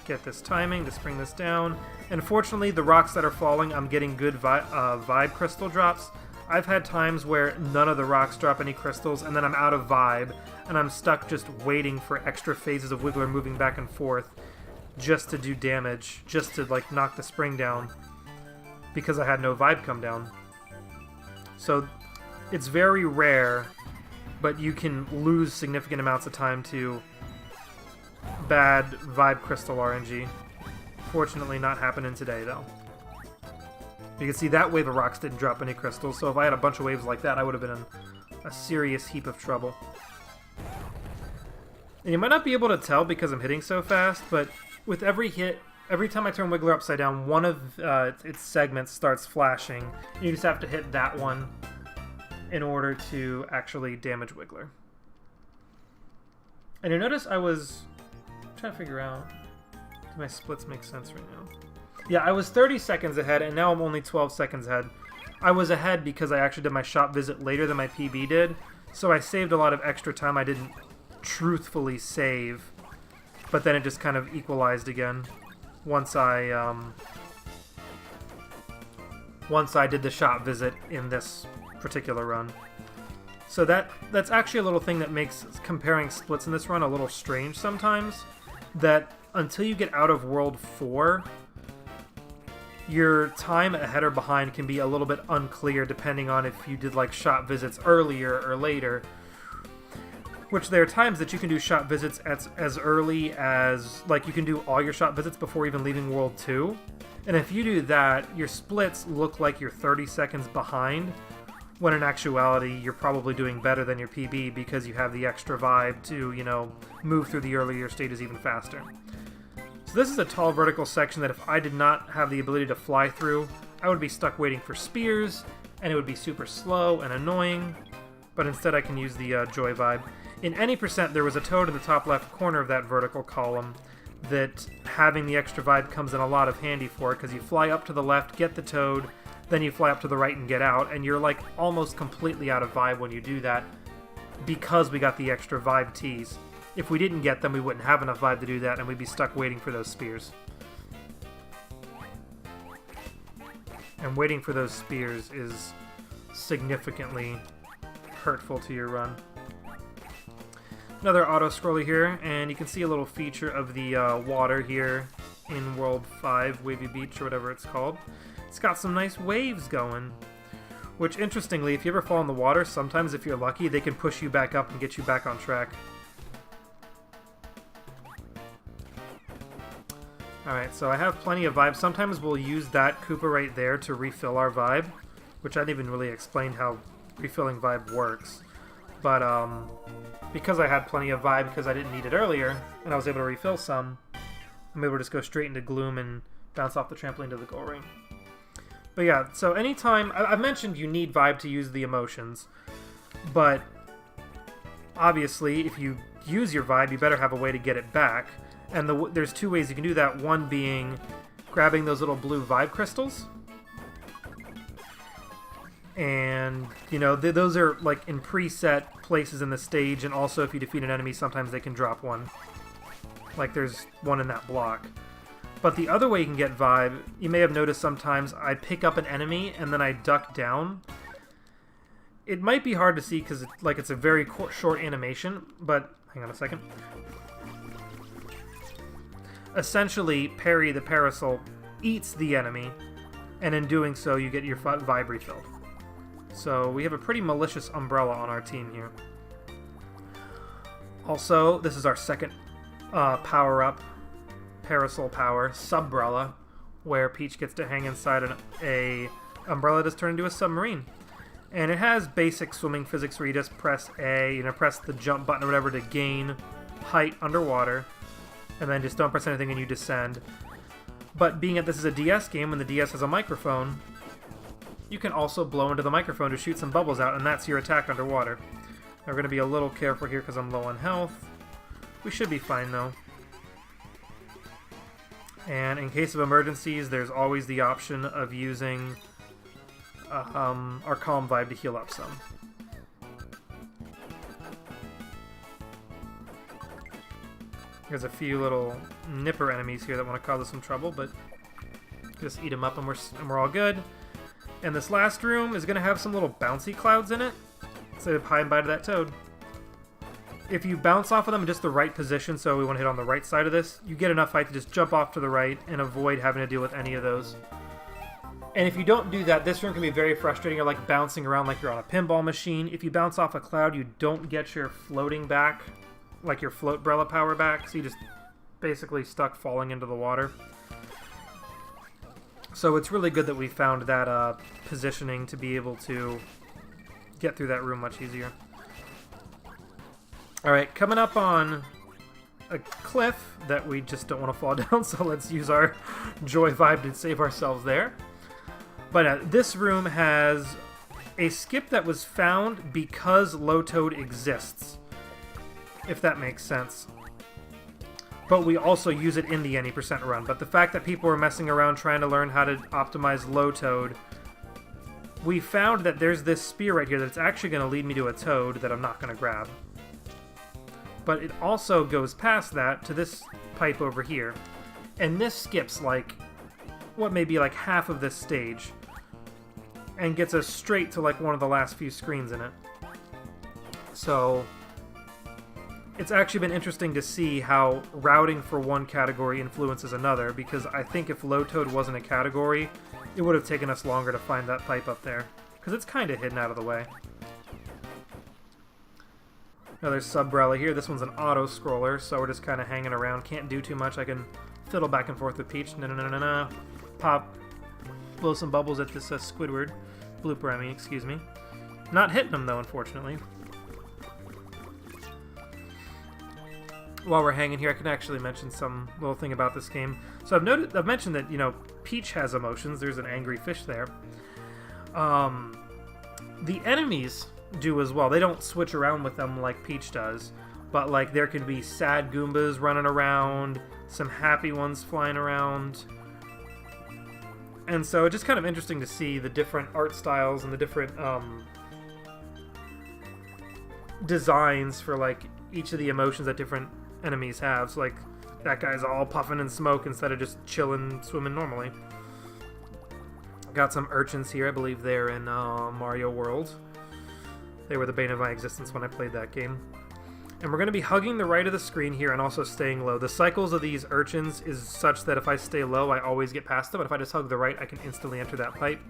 Get this timing, just bring this down. And fortunately, the rocks that are falling, I'm getting good vibe crystal drops. I've had times where none of the rocks drop any crystals, and then I'm out of vibe, and I'm stuck just waiting for extra phases of Wiggler moving back and forth just to do damage, just to, like, knock the spring down, because I had no vibe come down. So it's very rare, but you can lose significant amounts of time to bad vibe crystal RNG. Fortunately not happening today, though. You can see that wave of rocks didn't drop any crystals, so if I had a bunch of waves like that, I would have been in a serious heap of trouble. And you might not be able to tell because I'm hitting so fast, but with every hit, every time I turn Wiggler upside down, one of its segments starts flashing. You just have to hit that one in order to actually damage Wiggler. And you notice I was trying to figure out, do my splits make sense right now? Yeah, I was 30 seconds ahead, and now I'm only 12 seconds ahead. I was ahead because I actually did my shop visit later than my PB did, so I saved a lot of extra time I didn't truthfully save, but then it just kind of equalized again once I did the shop visit in this particular run. So that's actually a little thing that makes comparing splits in this run a little strange sometimes, that until you get out of World 4, your time ahead or behind can be a little bit unclear depending on if you did like shop visits earlier or later. Which there are times that you can do shop visits as early as, like, you can do all your shop visits before even leaving World 2. And if you do that, your splits look like you're 30 seconds behind, when in actuality you're probably doing better than your PB because you have the extra vibe to, you know, move through the earlier stages even faster. So this is a tall vertical section that if I did not have the ability to fly through, I would be stuck waiting for spears, and it would be super slow and annoying, but instead I can use the Joy vibe. In any percent, there was a toad in the top left corner of that vertical column that having the extra vibe comes in a lot of handy for, because you fly up to the left, get the toad, then you fly up to the right and get out, and you're like almost completely out of vibe when you do that because we got the extra vibe teas. If we didn't get them, we wouldn't have enough vibe to do that, and we'd be stuck waiting for those spears. And waiting for those spears is significantly hurtful to your run. Another auto-scroller here, and you can see a little feature of the water here in World 5, Wavy Beach, or whatever it's called. It's got some nice waves going, which, interestingly, if you ever fall in the water, sometimes if you're lucky, they can push you back up and get you back on track. Alright, so I have plenty of vibe. Sometimes we'll use that Koopa right there to refill our vibe, which I didn't even really explain how refilling vibe works. But, because I had plenty of vibe because I didn't need it earlier, and I was able to refill some, I'm able to just go straight into Gloom and bounce off the trampoline to the goal ring. But yeah, so anytime... I've mentioned you need vibe to use the emotions, but obviously if you use your vibe, you better have a way to get it back. And there's two ways you can do that, one being grabbing those little blue vibe crystals. And, you know, those are like in preset places in the stage, and also if you defeat an enemy, sometimes they can drop one. Like there's one in that block. But the other way you can get vibe, you may have noticed sometimes I pick up an enemy and then I duck down. It might be hard to see because it's a very short animation, but hang on a second. Essentially, Parry the Parasol eats the enemy, and in doing so you get your vibe refilled. So we have a pretty malicious umbrella on our team here. Also, this is our second power-up, Parasol Power, Subbrella, where Peach gets to hang inside a umbrella that's turned into a submarine. And it has basic swimming physics where you just press A, press the jump button or whatever to gain height underwater, and then just don't press anything and you descend. But being that this is a DS game and the DS has a microphone, you can also blow into the microphone to shoot some bubbles out, and that's your attack underwater. Now we're going to be a little careful here because I'm low on health. We should be fine though. And in case of emergencies, there's always the option of using our Calm Vibe to heal up some. There's a few little nipper enemies here that want to cause us some trouble, but just eat them up and we're all good. And this last room is going to have some little bouncy clouds in it, so hi and bye to that toad. If you bounce off of them in just the right position, so we want to hit on the right side of this, you get enough height to just jump off to the right and avoid having to deal with any of those. And if you don't do that, this room can be very frustrating. You're like bouncing around like you're on a pinball machine. If you bounce off a cloud, you don't get your floating back, like your Floatbrella power back, so you just basically stuck falling into the water. So it's really good that we found that positioning to be able to get through that room much easier. Alright, coming up on a cliff that we just don't want to fall down, so let's use our joy vibe to save ourselves there. But this room has a skip that was found because Low Toad exists, if that makes sense. But we also use it in the any % run. But the fact that people were messing around trying to learn how to optimize Low Toad, we found that there's this spear right here that's actually going to lead me to a toad that I'm not going to grab. But it also goes past that to this pipe over here. And this skips like, what may be like half of this stage. And gets us straight to like one of the last few screens in it. So it's actually been interesting to see how routing for one category influences another, because I think if Low Toad wasn't a category, it would have taken us longer to find that pipe up there. Because it's kind of hidden out of the way. Another Subrella here. This one's an auto-scroller, so we're just kind of hanging around. Can't do too much. I can fiddle back and forth with Peach. No. Pop. Blow some bubbles at this Squidward. Blooper, I mean, excuse me. Not hitting him, though, unfortunately. While we're hanging here, I can actually mention some little thing about this game. So I've mentioned that, you know, Peach has emotions. There's an angry fish there. The enemies do as well. They don't switch around with them like Peach does, but like there can be sad Goombas running around, some happy ones flying around, and so it's just kind of interesting to see the different art styles and the different designs for like each of the emotions that different enemies have. So like that guy's all puffing in smoke instead of just chilling, swimming normally. Got some urchins here. I believe they're in Mario World. They were the bane of my existence when I played that game. And we're going to be hugging the right of the screen here and also staying low. The cycles of these urchins is such that if I stay low, I always get past them. But if I just hug the right, I can instantly enter that pipe.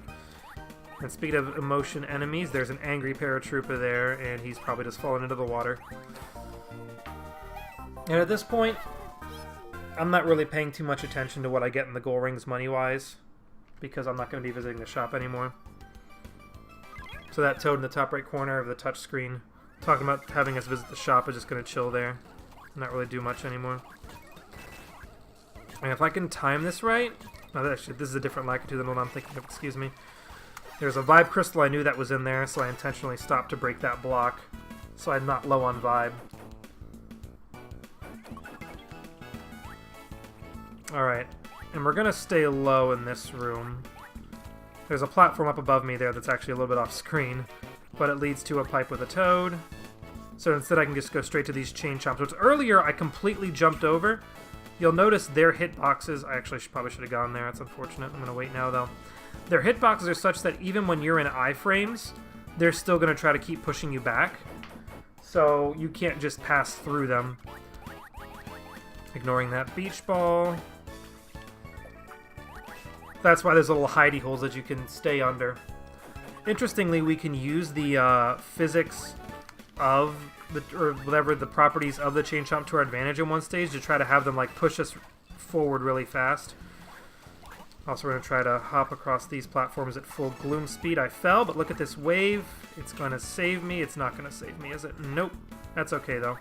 And speaking of emotion enemies, there's an angry paratrooper there, and he's probably just fallen into the water. And at this point, I'm not really paying too much attention to what I get in the gold rings money-wise, because I'm not going to be visiting the shop anymore. So that toad in the top right corner of the touch screen, talking about having us visit the shop, is just going to chill there. Not really do much anymore. And if I can time this right... No, actually, this is a different Lakitu than what I'm thinking of, excuse me. There's a Vibe Crystal, I knew that was in there, so I intentionally stopped to break that block, so I'm not low on Vibe. Alright, and we're going to stay low in this room. There's a platform up above me there that's actually a little bit off screen, but it leads to a pipe with a toad. So instead I can just go straight to these chain chomps, which earlier I completely jumped over. You'll notice their hitboxes... I actually probably should have gone there. That's unfortunate. I'm going to wait now, though. Their hitboxes are such that even when you're in iframes, they're still going to try to keep pushing you back. So you can't just pass through them. Ignoring that beach ball. That's why there's little hidey holes that you can stay under. Interestingly, we can use the physics of or whatever the properties of the chain chomp to our advantage in one stage to try to have them like push us forward really fast. Also, we're going to try to hop across these platforms at full gloom speed. I fell, but look at this wave. It's going to save me. It's not going to save me, is it? Nope. That's okay, though.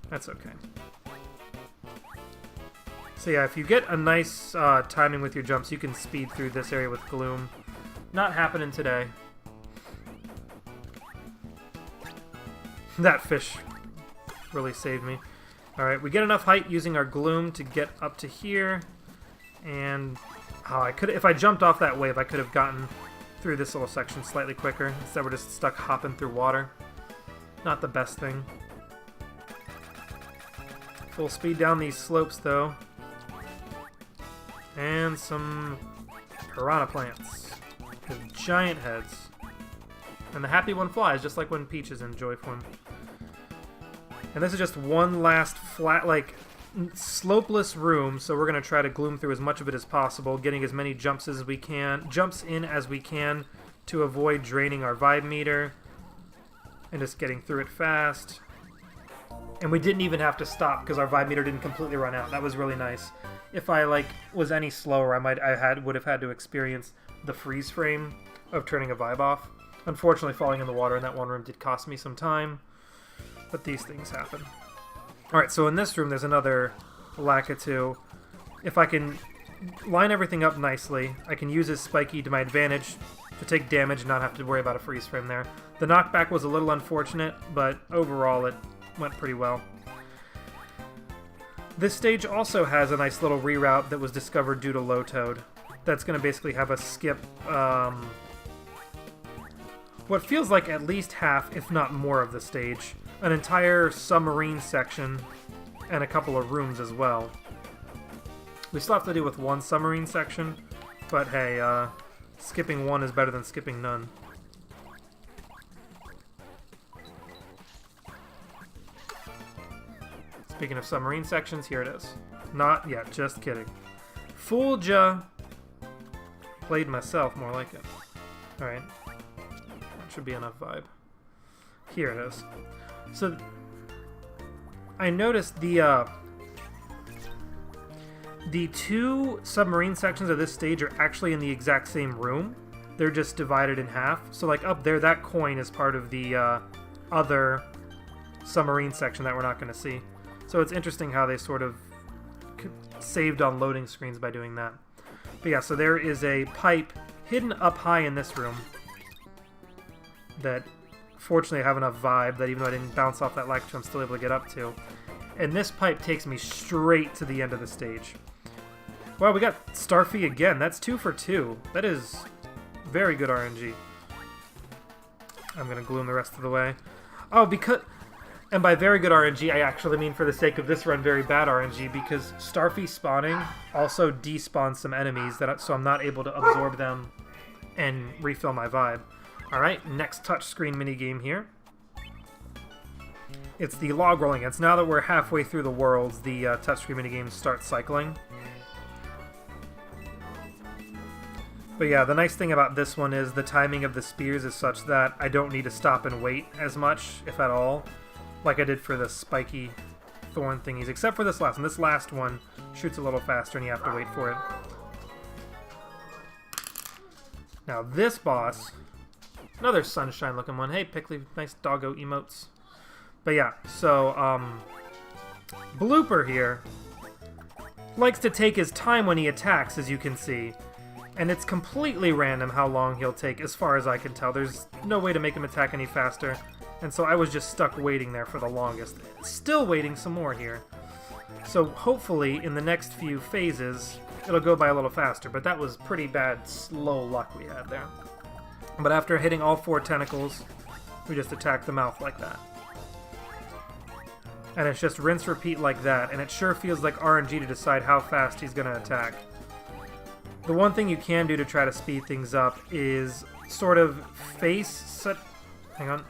That's okay. So yeah, if you get a nice timing with your jumps, you can speed through this area with gloom. Not happening today. That fish really saved me. Alright, we get enough height using our gloom to get up to here. And I could, if I jumped off that wave, I could have gotten through this little section slightly quicker. Instead, we're just stuck hopping through water. Not the best thing. Full speed down these slopes, though. And some piranha plants with giant heads. And the happy one flies, just like when Peach is in joy form. And this is just one last flat, like, slopeless room, so we're going to try to gloom through as much of it as possible, getting as many jumps in as we can to avoid draining our vibe meter, and just getting through it fast. And we didn't even have to stop because our vibe meter didn't completely run out. That was really nice. If I like was any slower, would have had to experience the freeze frame of turning a vibe off. Unfortunately, falling in the water in that one room did cost me some time, but these things happen. All right, so in this room, there's another Lakitu. If I can line everything up nicely, I can use his spiky to my advantage to take damage and not have to worry about a freeze frame there. The knockback was a little unfortunate, but overall it went pretty well. This stage also has a nice little reroute that was discovered due to Low Toad. That's going to basically have us skip what feels like at least half, if not more, of the stage. An entire submarine section and a couple of rooms as well. We still have to deal with one submarine section, but hey, skipping one is better than skipping none. Speaking of submarine sections, here it is. Not yet, just kidding. Fooled ya. Played myself, more like it. Alright. That should be enough vibe. Here it is. So, I noticed the two submarine sections of this stage are actually in the exact same room. They're just divided in half. So, like, up there, that coin is part of the other submarine section that we're not going to see. So it's interesting how they sort of saved on loading screens by doing that. But yeah, so there is a pipe hidden up high in this room that, fortunately, I have enough vibe that even though I didn't bounce off that Lakitu, I'm still able to get up to. And this pipe takes me straight to the end of the stage. Wow, we got Starfy again. That's 2 for 2. That is very good RNG. I'm going to glue him the rest of the way. Oh, because... And by very good RNG, I actually mean for the sake of this run, very bad RNG, because Starfy spawning also despawns some enemies, so I'm not able to absorb them and refill my vibe. Alright, next touchscreen minigame here. It's the log rolling. It's now that we're halfway through the worlds, the touchscreen minigames start cycling. But yeah, the nice thing about this one is the timing of the spears is such that I don't need to stop and wait as much, if at all, like I did for the spiky thorn thingies, except for this last one. This last one shoots a little faster and you have to wait for it. Now this boss, another sunshine looking one. Hey Pickley, nice doggo emotes. But yeah, so Blooper here likes to take his time when he attacks, as you can see. And it's completely random how long he'll take, as far as I can tell. There's no way to make him attack any faster. And so I was just stuck waiting there for the longest. Still waiting some more here. So hopefully in the next few phases it'll go by a little faster, but that was pretty bad slow luck we had there. But after hitting all 4 tentacles, we just attack the mouth like that. And it's just rinse repeat like that, and it sure feels like RNG to decide how fast he's going to attack. The one thing you can do to try to speed things up is sort of hang on.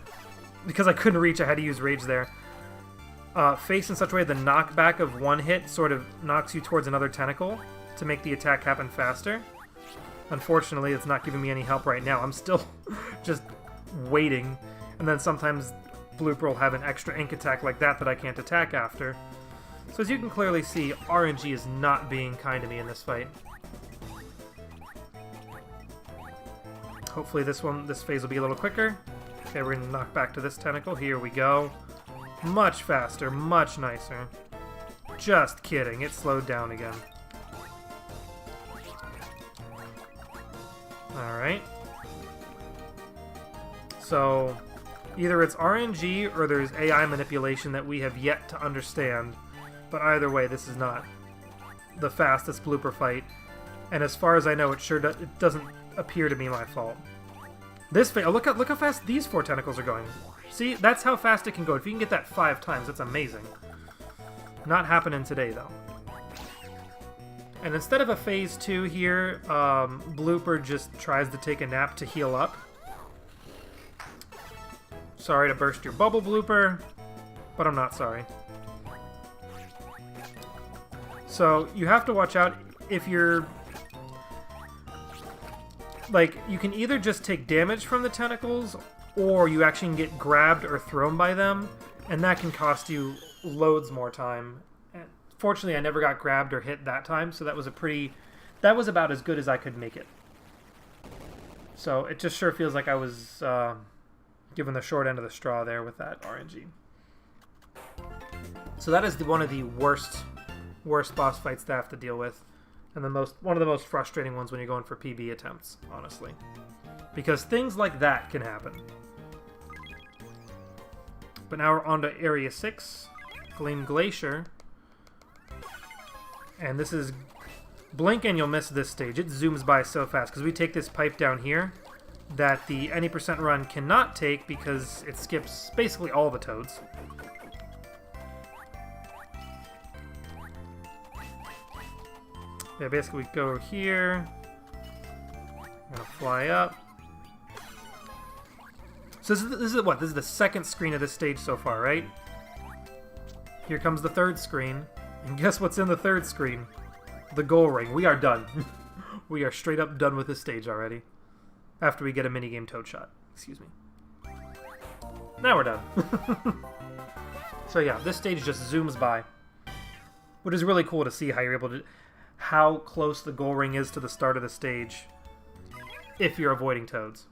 Because I couldn't reach, I had to use Rage there. Face in such a way the knockback of one hit sort of knocks you towards another tentacle to make the attack happen faster. Unfortunately, it's not giving me any help right now. I'm still just waiting. And then sometimes Blooper will have an extra ink attack like that that I can't attack after. So as you can clearly see, RNG is not being kind to me in this fight. Hopefully this phase will be a little quicker. Okay, we're going to knock back to this tentacle. Here we go. Much faster, much nicer. Just kidding, it slowed down again. Alright. So, either it's RNG or there's AI manipulation that we have yet to understand. But either way, this is not the fastest Blooper fight. And as far as I know, it doesn't appear to be my fault. This phase, oh, look how fast these 4 tentacles are going. See, that's how fast it can go. If you can get that 5 times, that's amazing. Not happening today, though. And instead of a phase 2 here, Blooper just tries to take a nap to heal up. Sorry to burst your bubble, Blooper, but I'm not sorry. So, you have to watch out if you're... Like, you can either just take damage from the tentacles, or you actually can get grabbed or thrown by them. and that can cost you loads more time. And fortunately, I never got grabbed or hit that time, so that was about as good as I could make it. So it just sure feels like I was given the short end of the straw there with that RNG. So that is one of the worst boss fights to have to deal with, and one of the most frustrating ones when you're going for PB attempts, honestly, because things like that can happen. But now we're on to Area 6, Gleam Glacier, and this is blink and you'll miss this stage. It zooms by so fast because we take this pipe down here that the any % run cannot take because it skips basically all the toads. Yeah, basically we go here. I'm gonna fly up. So this is what? This is the second screen of this stage so far, right? Here comes the third screen. And guess what's in the third screen? The goal ring. We are done. We are straight up done with this stage already. After we get a minigame toad shot. Excuse me. Now we're done. So yeah, this stage just zooms by. Which is really cool to see how you're able to... how close the goal ring is to the start of the stage if you're avoiding toads.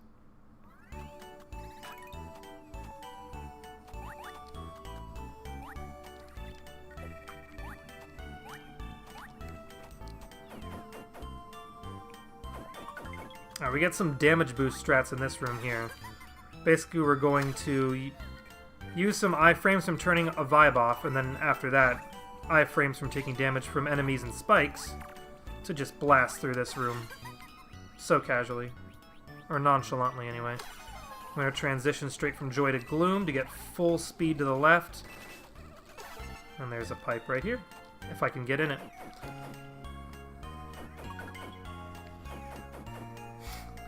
We get some damage boost strats in this room here. Basically, we're going to use some iframes from turning a vibe off, and then after that, iframes from taking damage from enemies and spikes to just blast through this room so casually. Or nonchalantly, anyway. I'm going to transition straight from Joy to Gloom to get full speed to the left. And there's a pipe right here, if I can get in it.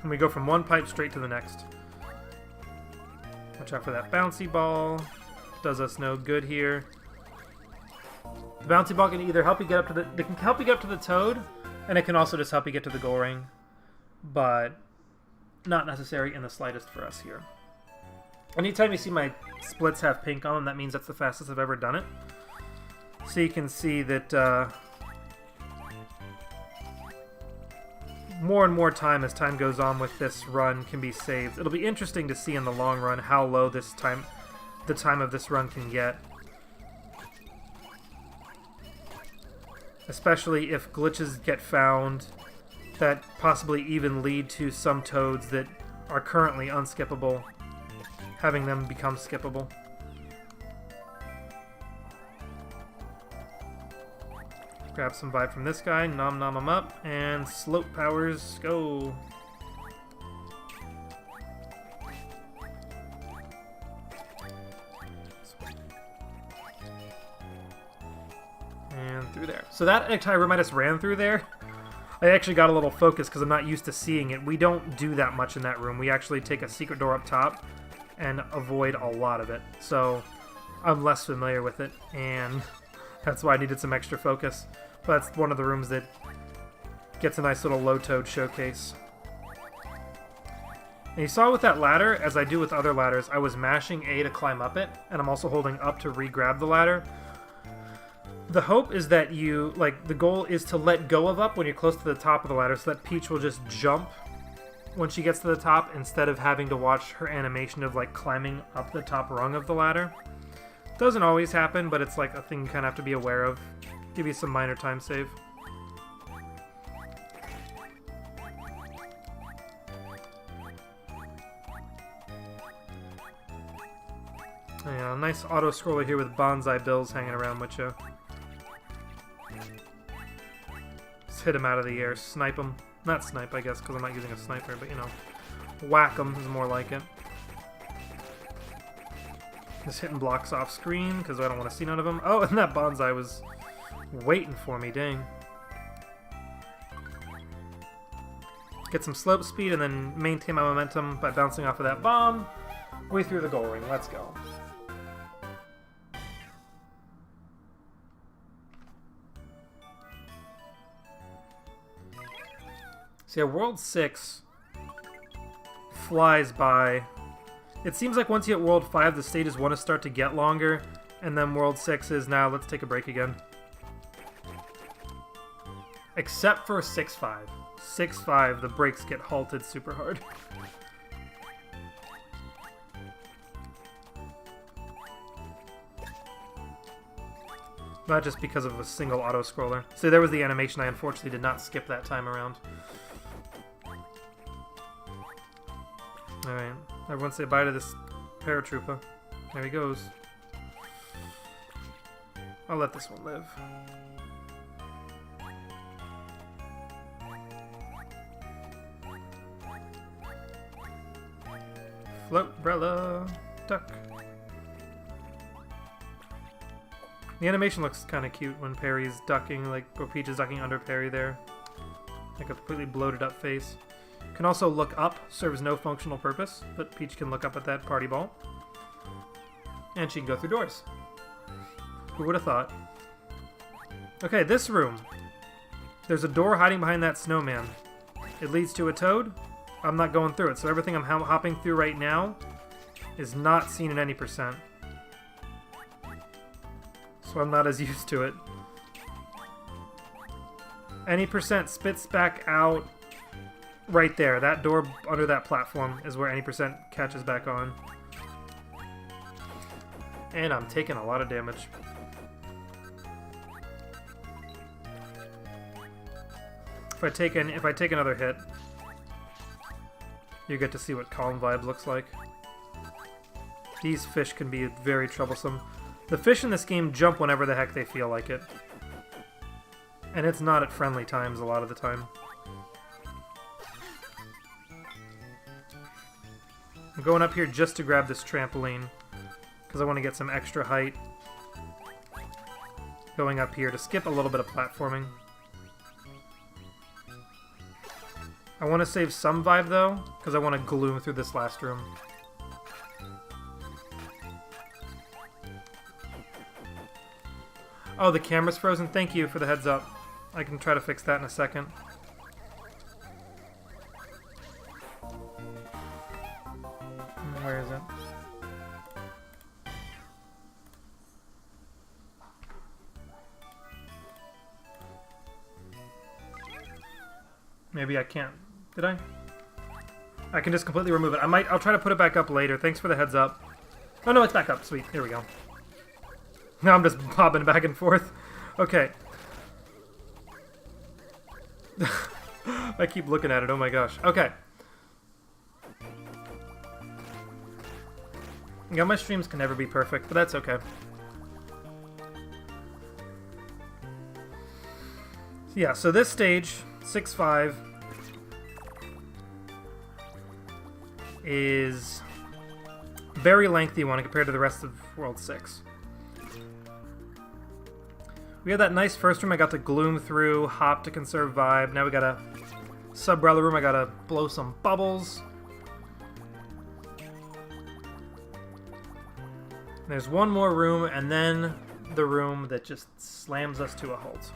And we go from one pipe straight to the next. Watch out for that bouncy ball. Does us no good here. The bouncy ball can either help you get up to the... It can help you get up to the toad, and it can also just help you get to the goal ring. But not necessary in the slightest for us here. Anytime you see my splits have pink on them, that means that's the fastest I've ever done it. So you can see that more and more time as time goes on with this run can be saved. It'll be interesting to see in the long run how low the time of this run can get. Especially if glitches get found that possibly even lead to some toads that are currently unskippable, having them become skippable. Grab some vibe from this guy, nom nom him up, and slope powers go. And through there. So that time I just ran through there. I actually got a little focused because I'm not used to seeing it. We don't do that much in that room. We actually take a secret door up top and avoid a lot of it. So I'm less familiar with it, and that's why I needed some extra focus. But that's one of the rooms that gets a nice little low toad showcase. And you saw with that ladder, as I do with other ladders, I was mashing A to climb up it, and I'm also holding up to re-grab the ladder. The hope is that you, the goal is to let go of up when you're close to the top of the ladder so that Peach will just jump when she gets to the top instead of having to watch her animation of, climbing up the top rung of the ladder. Doesn't always happen, but it's, a thing you kind of have to be aware of. Give you some minor time save. Yeah, nice auto-scroller here with bonsai bills hanging around with you. Just hit him out of the air, snipe him. Not snipe, I guess, because I'm not using a sniper, but, whack him is more like it. Just hitting blocks off screen, because I don't want to see none of them. Oh, and that bonsai was waiting for me, dang. Get some slope speed, and then maintain my momentum by bouncing off of that bomb. Way through the goal ring, let's go. So yeah, World 6 flies by. It seems like once you hit World 5, the stages want to start to get longer, and then World 6 is now, let's take a break again. Except for 6-5. 6-5, the breaks get halted super hard. Not just because of a single auto-scroller. So there was the animation. I unfortunately did not skip that time around. Alright. Everyone say bye to this paratrooper. There he goes. I'll let this one live. Float, Brella, duck. The animation looks kind of cute when Perry's ducking, like, or Peach is ducking under Perry there. Like a completely bloated up face. Can also look up, serves no functional purpose, but Peach can look up at that party ball. And she can go through doors. Who would have thought? Okay, this room. There's a door hiding behind that snowman. It leads to a toad. I'm not going through it, so everything I'm hopping through right now is not seen at any percent. So I'm not as used to it. Any percent spits back out right there. That door under that platform is where any percent catches back on. And I'm taking a lot of damage. If I take another hit, you get to see what Calm Vibe looks like. These fish can be very troublesome. The fish in this game jump whenever the heck they feel like it. And it's not at friendly times a lot of the time. I'm going up here just to grab this trampoline, because I want to get some extra height. Going up here to skip a little bit of platforming. I want to save some vibe though, because I want to gloom through this last room. Oh, the camera's frozen? Thank you for the heads up. I can try to fix that in a second. Where is it? Maybe I can't. Did I? I can just completely remove it. I'll try to put it back up later. Thanks for the heads up. Oh no, it's back up. Sweet. Here we go. Now I'm just popping back and forth. Okay. I keep looking at it. Oh my gosh. Okay. Yeah, my streams can never be perfect, but that's okay. Yeah, so this stage, 6-5, is a very lengthy one compared to the rest of World 6. We had that nice first room I got to gloom through, hop to conserve vibe. Now we got a Subrella room I gotta blow some bubbles. There's one more room, and then the room that just slams us to a halt.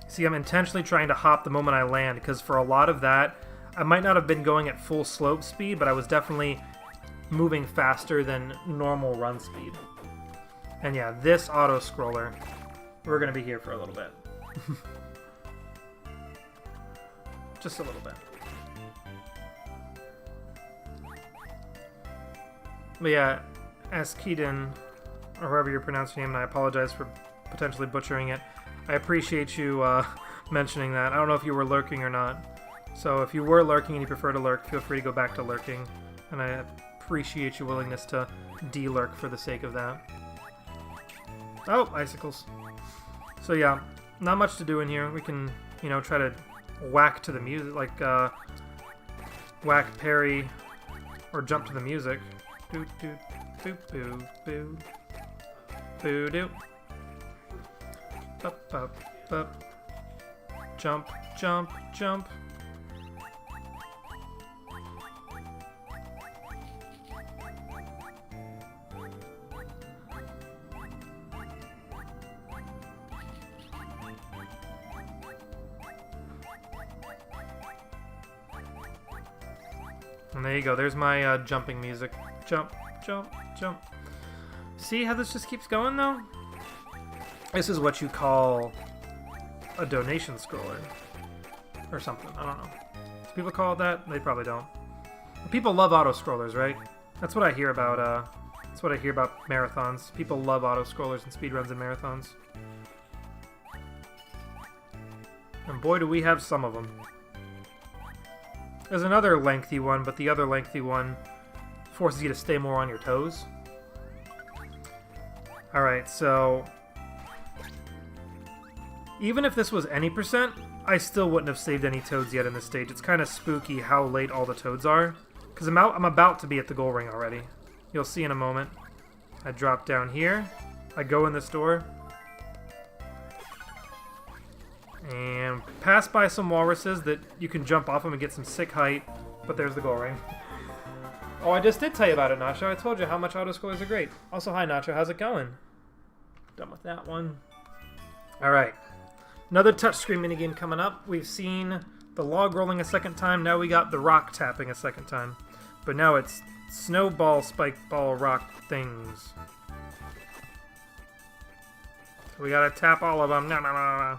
See, I'm intentionally trying to hop the moment I land, because for a lot of that, I might not have been going at full slope speed, but I was definitely moving faster than normal run speed. And yeah, this auto-scroller, we're going to be here for a little bit. Just a little bit. But yeah, Askeden, or however you're pronouncing your name, and I apologize for potentially butchering it. I appreciate you mentioning that. I don't know if you were lurking or not. So if you were lurking and you prefer to lurk, feel free to go back to lurking. And I appreciate your willingness to de-lurk for the sake of that. Oh, icicles. So yeah, not much to do in here. We can, you know, try to whack to the music, like whack parry or jump to the music. Doo doo boo boo boo boo doo. Up up up. Jump jump jump. And there you go. There's my jumping music. Jump, jump, jump. See how this just keeps going, though? This is what you call a donation scroller. Or something. I don't know. Do people call it that? They probably don't. People love auto-scrollers, right? That's what I hear about, that's what I hear about marathons. People love auto-scrollers and speedruns and marathons. And boy, do we have some of them. There's another lengthy one, but the other lengthy one forces you to stay more on your toes. Alright, so... even if this was any percent, I still wouldn't have saved any toads yet in this stage. It's kind of spooky how late all the toads are. Because I'm about to be at the goal ring already. You'll see in a moment. I drop down here. I go in this door. And pass by some walruses that you can jump off them and get some sick height. But there's the goal ring. Oh, I just did tell you about it, Nacho. I told you how much auto-scrollers are great. Also, hi, Nacho. How's it going? Done with that one. Alright. Another touchscreen minigame coming up. We've seen the log rolling a second time. Now we got the rock tapping a second time. But now it's snowball, spike ball, rock things. So we gotta tap all of them. No, no, no, no.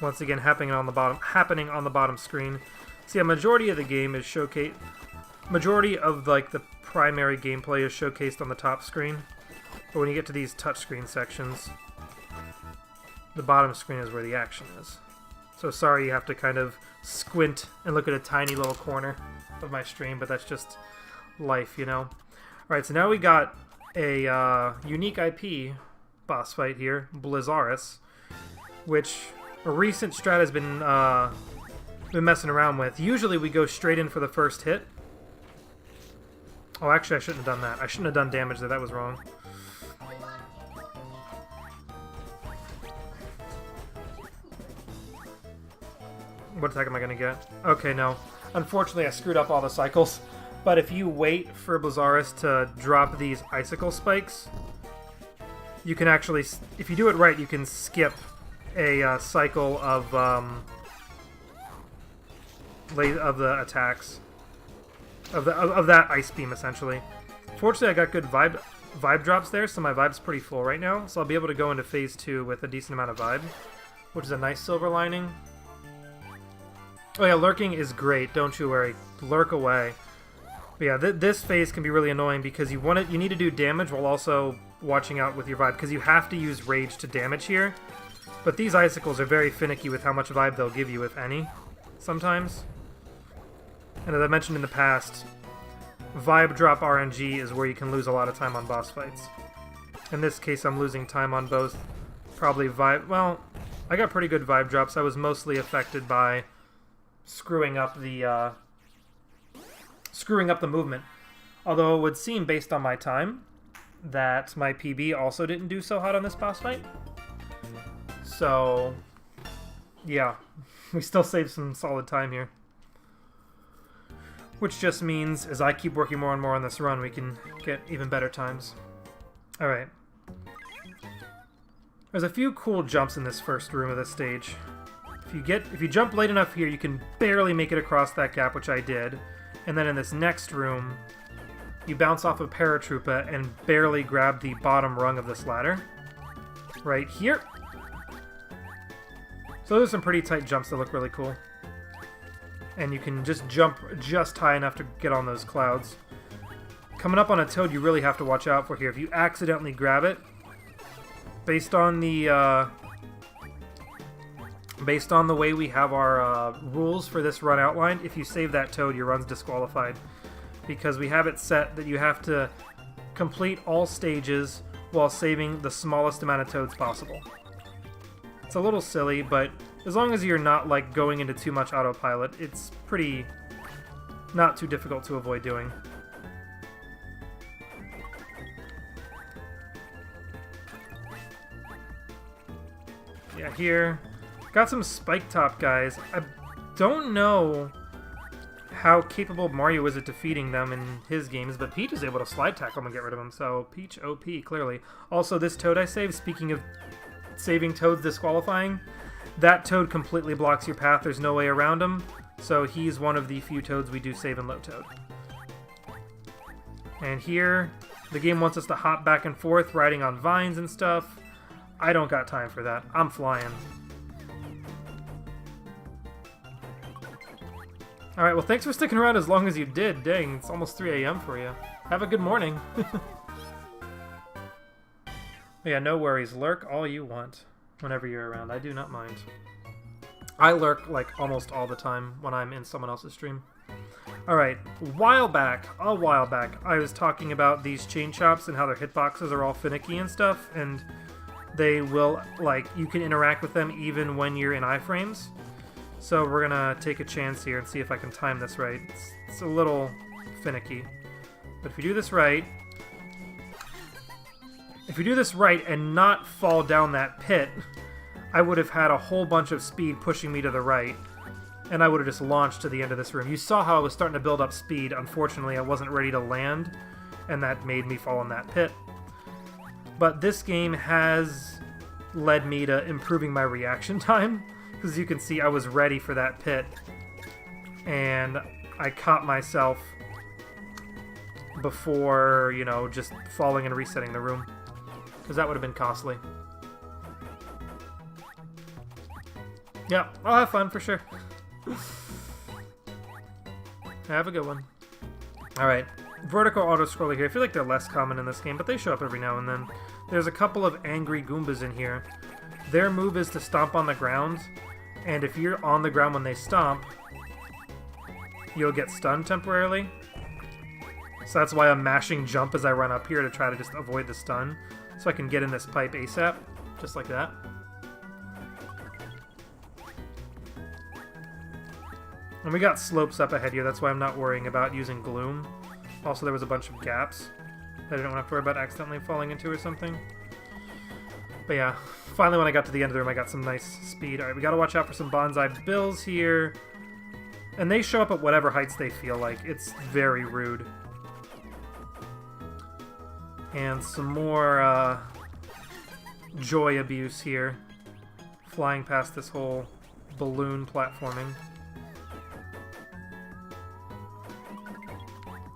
Once again, happening on the bottom screen. See, a majority of the game is showcased. Majority of like the primary gameplay is showcased on the top screen. But when you get to these touchscreen sections, the bottom screen is where the action is. So sorry you have to kind of squint and look at a tiny little corner of my stream, but that's just life, you know? Alright, so now we got a unique IP boss fight here, Blizzaurus, which a recent strat has been messing around with. Usually we go straight in for the first hit. Oh, actually I shouldn't have done that. I shouldn't have done damage there, that was wrong. What attack am I going to get? Okay, no. Unfortunately, I screwed up all the cycles. But if you wait for Blizzaurus to drop these icicle spikes, you can actually, if you do it right, you can skip a cycle of the attacks of that ice beam, essentially. Fortunately, I got good vibe drops there, so my vibe's pretty full right now. So I'll be able to go into Phase 2 with a decent amount of vibe, which is a nice silver lining. Oh yeah, lurking is great, don't you worry. Lurk away. But yeah, this phase can be really annoying because you need to do damage while also watching out with your vibe, because you have to use rage to damage here. But these icicles are very finicky with how much vibe they'll give you, if any, sometimes. And as I mentioned in the past, vibe drop RNG is where you can lose a lot of time on boss fights. In this case, I'm losing time on both probably vibe... well, I got pretty good vibe drops. I was mostly affected by screwing up the movement. Although it would seem, based on my time, that my PB also didn't do so hot on this boss fight. So, yeah, we still saved some solid time here. Which just means, as I keep working more and more on this run, we can get even better times. Alright. There's a few cool jumps in this first room of this stage. If you jump late enough here, you can barely make it across that gap, which I did. And then in this next room, you bounce off a paratroopa and barely grab the bottom rung of this ladder. Right here. So there's some pretty tight jumps that look really cool. And you can just jump just high enough to get on those clouds. Coming up on a toad, you really have to watch out for here. If you accidentally grab it, based on the way we have our rules for this run outlined, if you save that toad, your run's disqualified. Because we have it set that you have to complete all stages while saving the smallest amount of toads possible. It's a little silly, but as long as you're not like going into too much autopilot, it's pretty not too difficult to avoid doing. Yeah, here. Got some spike top guys. I don't know how capable Mario is at defeating them in his games, but Peach is able to slide tackle them and get rid of them, so Peach OP, clearly. Also, this toad I saved, speaking of saving toads disqualifying, that toad completely blocks your path. There's no way around him. So he's one of the few Toads we do save in Low Toad. And here, the game wants us to hop back and forth, riding on vines and stuff. I don't got time for that. I'm flying. Alright, well thanks for sticking around as long as you did. Dang, it's almost 3 a.m. for you. Have a good morning. Yeah, no worries. Lurk all you want whenever you're around. I do not mind. I lurk like almost all the time when I'm in someone else's stream. Alright, a while back, I was talking about these chain chops and how their hitboxes are all finicky and stuff, and they will, like, you can interact with them even when you're in iframes. So we're gonna take a chance here and see if I can time this right. It's a little finicky. But if you do this right... If you do this right and not fall down that pit, I would have had a whole bunch of speed pushing me to the right, and I would have just launched to the end of this room. You saw how I was starting to build up speed. Unfortunately, I wasn't ready to land, and that made me fall in that pit. But this game has led me to improving my reaction time, because as you can see, I was ready for that pit, and I caught myself before, you know, just falling and resetting the room, because that would have been costly. Yeah, I'll have fun for sure. Have a good one. Alright, vertical auto-scroller here. I feel like they're less common in this game, but they show up every now and then. There's a couple of angry Goombas in here. Their move is to stomp on the ground, and if you're on the ground when they stomp, you'll get stunned temporarily. So that's why I'm mashing jump as I run up here to try to just avoid the stun, so I can get in this pipe ASAP, just like that. And we got slopes up ahead here, that's why I'm not worrying about using Gloom. Also, there was a bunch of gaps that I don't have to worry about accidentally falling into or something. But yeah, finally when I got to the end of the room, I got some nice speed. Alright, we gotta watch out for some Bonsai Bills here. And they show up at whatever heights they feel like. It's very rude. And some more joy abuse here. Flying past this whole balloon platforming.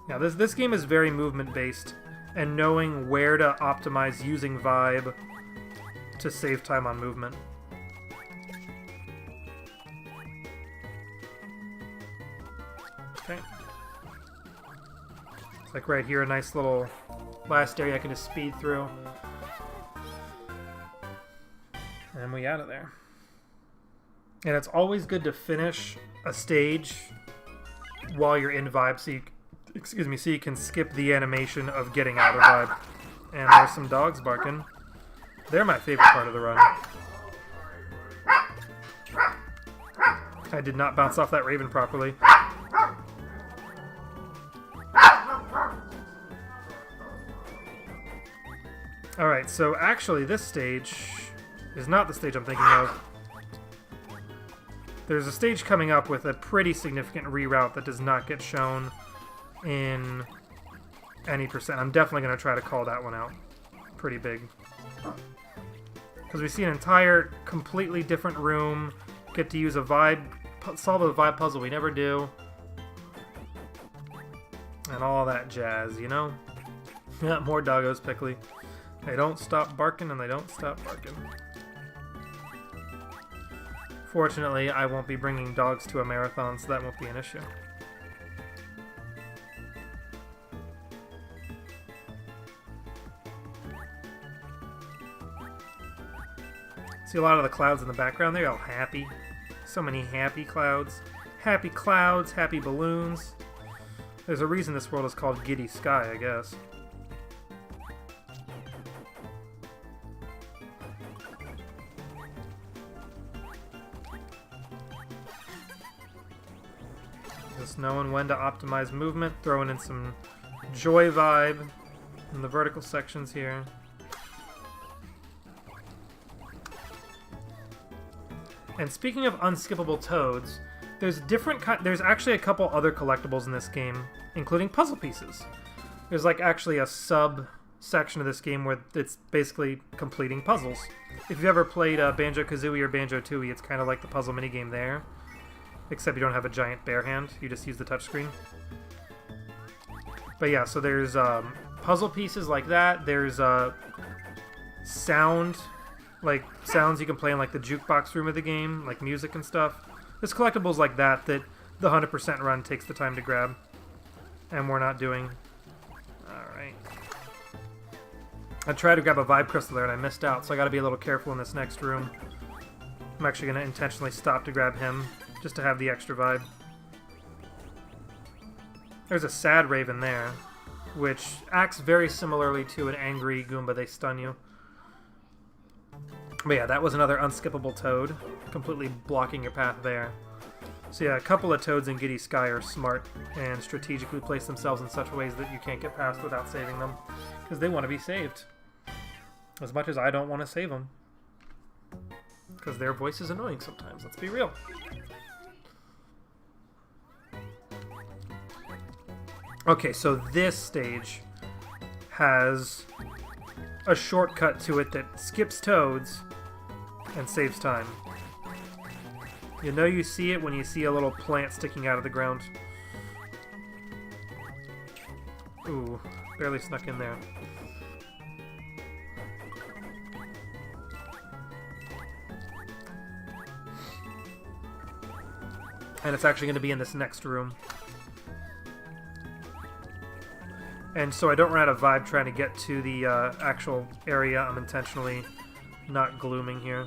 Now, this game is very movement-based, and knowing where to optimize using Vibe to save time on movement. Okay. It's like right here, a nice little last area I can just speed through. And we out of there. And it's always good to finish a stage while you're in Vibe, so you can skip the animation of getting out of Vibe. And there's some dogs barking. They're my favorite part of the run. I did not bounce off that raven properly. Alright, so actually this stage is not the stage I'm thinking of. There's a stage coming up with a pretty significant reroute that does not get shown in any percent. I'm definitely going to try to call that one out. Pretty big. Because we see an entire, completely different room. Get to use a vibe, solve a vibe puzzle we never do. And all that jazz, you know? Yeah, more doggos, Pickly. They don't stop barking and they don't stop barking. Fortunately, I won't be bringing dogs to a marathon, so that won't be an issue. See a lot of the clouds in the background, they're all happy. So many happy clouds. Happy clouds, happy balloons. There's a reason this world is called Giddy Sky, I guess. Just knowing when to optimize movement, throwing in some joy vibe in the vertical sections here. And speaking of unskippable toads, there's actually a couple other collectibles in this game, including puzzle pieces. There's like actually a sub-section of this game where it's basically completing puzzles. If you've ever played Banjo-Kazooie or Banjo-Tooie, it's kind of like the puzzle minigame there. except you don't have a giant bare hand. You just use the touchscreen. But yeah, so there's puzzle pieces like that. There's sounds you can play in like the jukebox room of the game, like music and stuff. There's collectibles like that the 100% run takes the time to grab, and we're not doing. Alright. I tried to grab a vibe crystal there and I missed out, so I gotta be a little careful in this next room. I'm actually gonna intentionally stop to grab him, just to have the extra vibe. There's a sad Raven there, which acts very similarly to an angry Goomba. They stun you. But yeah, that was another unskippable toad, completely blocking your path there. So yeah, a couple of toads in Giddy Sky are smart and strategically place themselves in such ways that you can't get past without saving them, because they want to be saved. As much as I don't want to save them. Because their voice is annoying sometimes, let's be real. Okay, so this stage has a shortcut to it that skips toads and saves time. You know you see it when you see a little plant sticking out of the ground. Ooh, barely snuck in there. And it's actually going to be in this next room. And so I don't run out of vibe trying to get to the actual area. I'm intentionally not glooming here.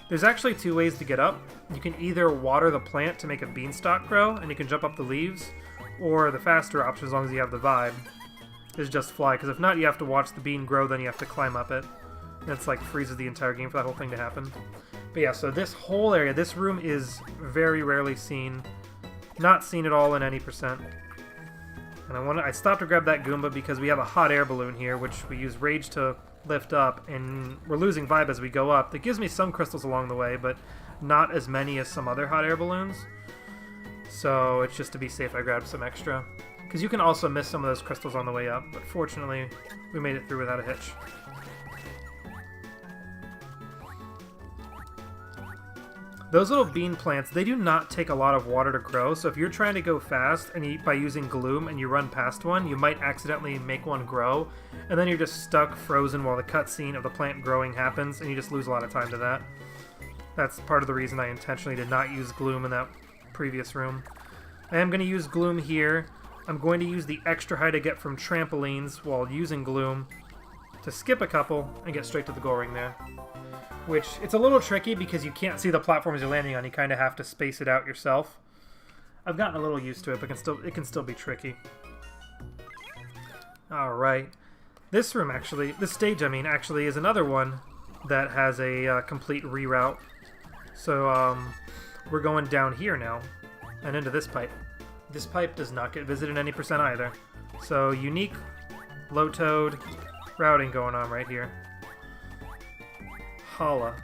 There's actually two ways to get up. You can either water the plant to make a beanstalk grow, and you can jump up the leaves, or the faster option, as long as you have the vibe, is just fly. Because if not, you have to watch the bean grow, then you have to climb up it. And it's like freezes the entire game for that whole thing to happen. But yeah, so this whole area, this room is very rarely seen. Not seen at all in any percent. And I stopped to grab that Goomba because we have a hot air balloon here, which we use Rage to lift up, and we're losing vibe as we go up. That gives me some crystals along the way, but not as many as some other hot air balloons. So it's just to be safe I grabbed some extra. Because you can also miss some of those crystals on the way up, but fortunately we made it through without a hitch. Those little bean plants, they do not take a lot of water to grow, so if you're trying to go fast and by using Gloom and you run past one, you might accidentally make one grow, and then you're just stuck frozen while the cutscene of the plant growing happens, and you just lose a lot of time to that. That's part of the reason I intentionally did not use Gloom in that previous room. I am going to use Gloom here. I'm going to use the extra height I get from trampolines while using Gloom to skip a couple and get straight to the goal ring there. Which, it's a little tricky because you can't see the platforms you're landing on. You kind of have to space it out yourself. I've gotten a little used to it, but it can still be tricky. Alright. This stage, actually is another one that has a complete reroute. So, we're going down here now, and into this pipe. This pipe does not get visited any percent either. So, unique, low toad, routing going on right here. Holla.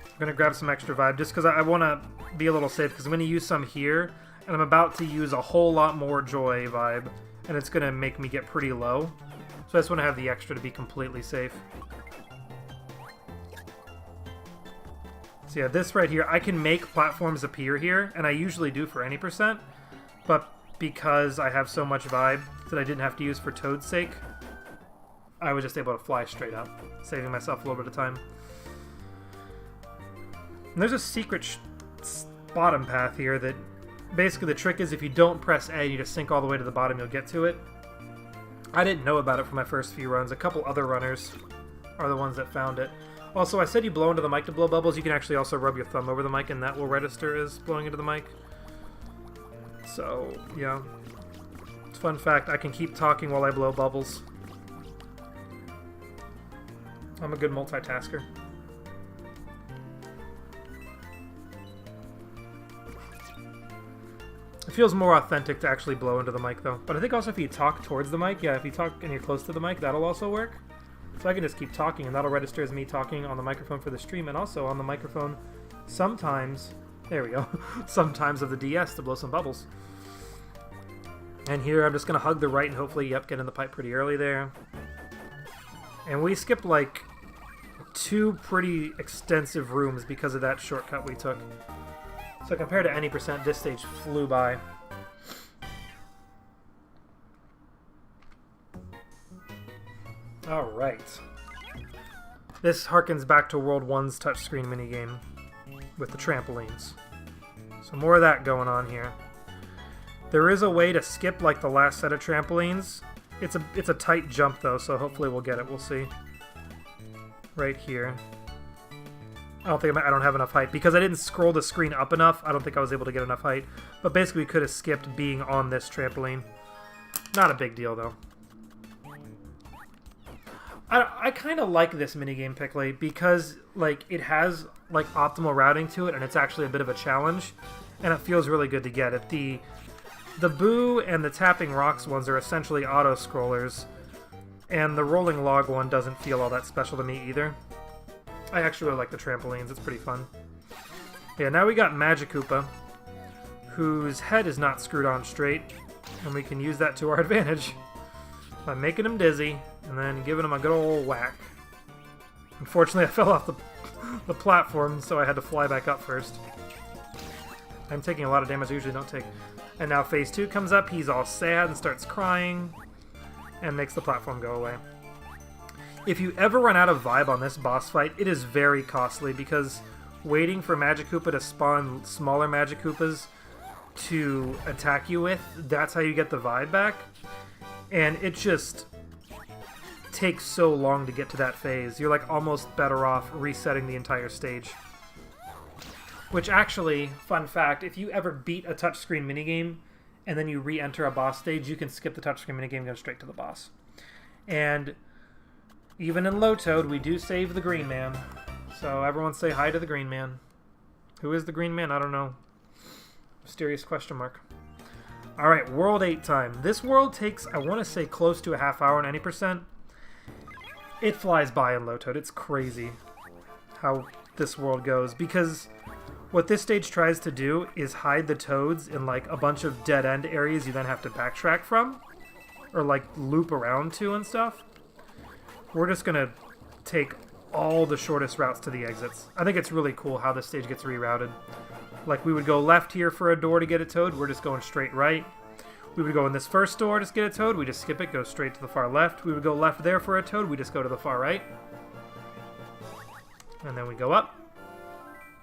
I'm gonna grab some extra vibe just because I want to be a little safe, because I'm going to use some here and I'm about to use a whole lot more joy vibe and it's going to make me get pretty low, so I just want to have the extra to be completely safe. So yeah, this right here, I can make platforms appear here, and I usually do for any percent, but because I have so much vibe that I didn't have to use for Toad's sake, I was just able to fly straight up, saving myself a little bit of time. And there's a secret bottom path here that basically the trick is if you don't press A and you just sink all the way to the bottom, you'll get to it. I didn't know about it for my first few runs. A couple other runners are the ones that found it. Also, I said you blow into the mic to blow bubbles. You can actually also rub your thumb over the mic and that will register as blowing into the mic. So, yeah. Fun fact, I can keep talking while I blow bubbles. I'm a good multitasker. It feels more authentic to actually blow into the mic, though. But I think also if you talk towards the mic, yeah, if you talk and you're close to the mic, that'll also work. So I can just keep talking, and that'll register as me talking on the microphone for the stream, and also on the microphone sometimes, there we go, sometimes of the DS to blow some bubbles. And here I'm just going to hug the right and hopefully, yep, get in the pipe pretty early there. And we skipped like 2 pretty extensive rooms because of that shortcut we took. So compared to any percent, this stage flew by. Alright. This harkens back to World 1's touchscreen minigame with the trampolines. So more of that going on here. There is a way to skip like the last set of trampolines. It's a tight jump though, so hopefully we'll get it. We'll see. Right here. I don't have enough height because I didn't scroll the screen up enough. I don't think I was able to get enough height. But basically we could have skipped being on this trampoline. Not a big deal though. I kind of like this minigame, Pickley, because like it has like optimal routing to it, and it's actually a bit of a challenge, and it feels really good to get it. The Boo and the Tapping Rocks ones are essentially auto-scrollers, and the Rolling Log one doesn't feel all that special to me either. I actually really like the trampolines, it's pretty fun. Yeah, now we got Magikoopa, whose head is not screwed on straight, and we can use that to our advantage by making him dizzy and then giving him a good old whack. Unfortunately, I fell off the platform, so I had to fly back up first. I'm taking a lot of damage I usually don't take. And now phase 2 comes up, he's all sad and starts crying, and makes the platform go away. If you ever run out of vibe on this boss fight, it is very costly, because waiting for Magikoopa to spawn smaller Magikoopas to attack you with, that's how you get the vibe back. And it just takes so long to get to that phase. You're like almost better off resetting the entire stage. Which actually, fun fact, if you ever beat a touchscreen minigame and then you re-enter a boss stage, you can skip the touchscreen minigame and go straight to the boss. And even in Low Toad, we do save the Green Man. So everyone say hi to the Green Man. Who is the Green Man? I don't know. Mysterious question mark. Alright, World 8 time. This world takes, I want to say, close to a half hour and 90%. It flies by in Low Toad. It's crazy how this world goes, because what this stage tries to do is hide the toads in like a bunch of dead-end areas you then have to backtrack from, or like loop around to and stuff. We're just going to take all the shortest routes to the exits. I think it's really cool how this stage gets rerouted. Like, we would go left here for a door to get a toad, we're just going straight right. We would go in this first door to get a toad, we just skip it, go straight to the far left. We would go left there for a toad, we just go to the far right. And then we go up.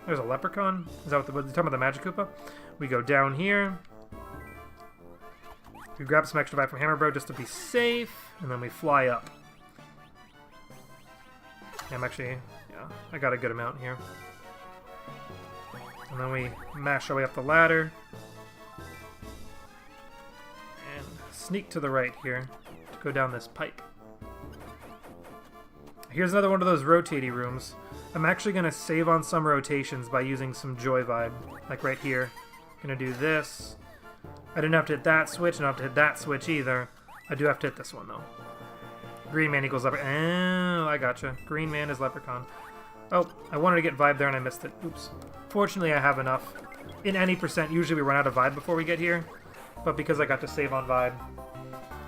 There's a leprechaun. Is that what you're talking about, the Magikoopa? We go down here. We grab some extra vibe from Hammer Bro just to be safe, and then we fly up. I'm actually, yeah, I got a good amount here. And then we mash our way up the ladder. And sneak to the right here to go down this pipe. Here's another one of those rotaty rooms. I'm actually going to save on some rotations by using some Joy Vibe. Like right here. Gonna do this. I didn't have to hit that switch, and I don't have to hit that switch either. I do have to hit this one though. Green Man equals leprechaun. Oh, I gotcha. Green Man is leprechaun. Oh, I wanted to get vibe there and I missed it. Oops. Fortunately, I have enough. In any percent, usually we run out of vibe before we get here. But because I got to save on vibe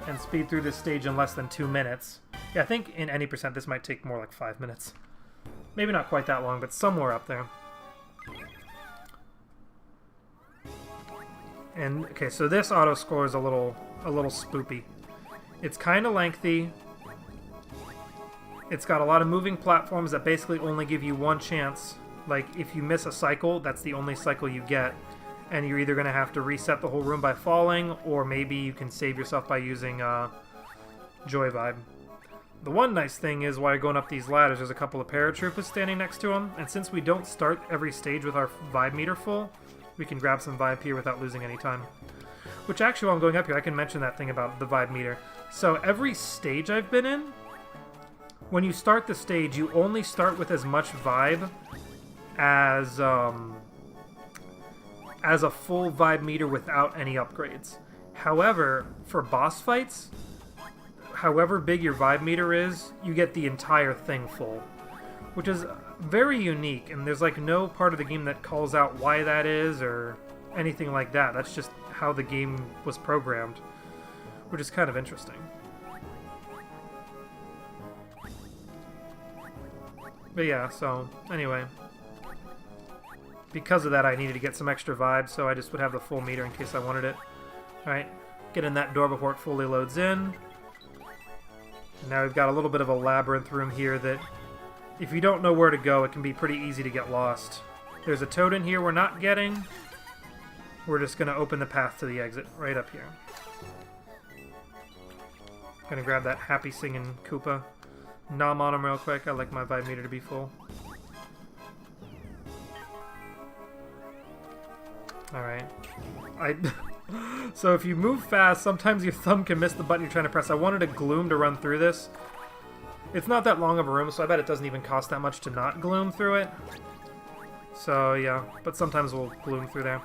and speed through this stage in less than 2 minutes. Yeah, I think in any percent this might take more like 5 minutes. Maybe not quite that long, but somewhere up there. And, okay, so this auto score is a little spoopy. It's kind of lengthy. It's got a lot of moving platforms that basically only give you one chance. Like, if you miss a cycle, that's the only cycle you get. And you're either going to have to reset the whole room by falling, or maybe you can save yourself by using Joy Vibe. The one nice thing is, while you're going up these ladders, there's a couple of paratroopers standing next to them. And since we don't start every stage with our vibe meter full, we can grab some vibe here without losing any time. Which actually, while I'm going up here, I can mention that thing about the vibe meter. So every stage I've been in, when you start the stage, you only start with as much vibe as a full vibe meter without any upgrades. However, for boss fights, however big your vibe meter is, you get the entire thing full, which is very unique, and there's like no part of the game that calls out why that is or anything like that. That's just how the game was programmed, which is kind of interesting. But yeah, so anyway. Because of that, I needed to get some extra vibe, so I just would have the full meter in case I wanted it. Alright, get in that door before it fully loads in. Now we've got a little bit of a labyrinth room here that, if you don't know where to go, it can be pretty easy to get lost. There's a toad in here we're not getting. We're just going to open the path to the exit right up here. Gonna grab that happy singing Koopa. Nom on him real quick. I like my vibe meter to be full. Alright. So if you move fast, sometimes your thumb can miss the button you're trying to press. I wanted a gloom to run through this. It's not that long of a room, so I bet it doesn't even cost that much to not gloom through it. So yeah, but sometimes we'll gloom through there.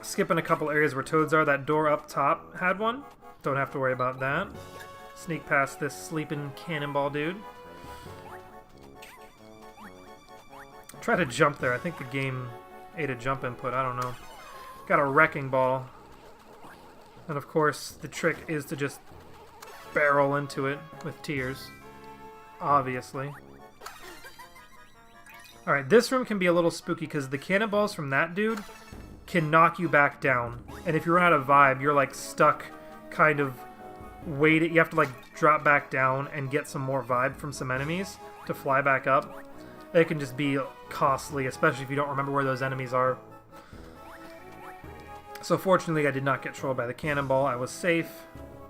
Skipping a couple areas where toads are. That door up top had one. Don't have to worry about that. Sneak past this sleeping cannonball dude. Try to jump there. I think the game ate a jump input. I don't know. Got a wrecking ball. And of course, the trick is to just barrel into it with tears. Obviously. Alright, this room can be a little spooky because the cannonballs from that dude can knock you back down. And if you run out of vibe, you're like stuck kind of waiting. You have to like drop back down and get some more vibe from some enemies to fly back up. It can just be costly, especially if you don't remember where those enemies are. So fortunately, I did not get trolled by the cannonball. I was safe,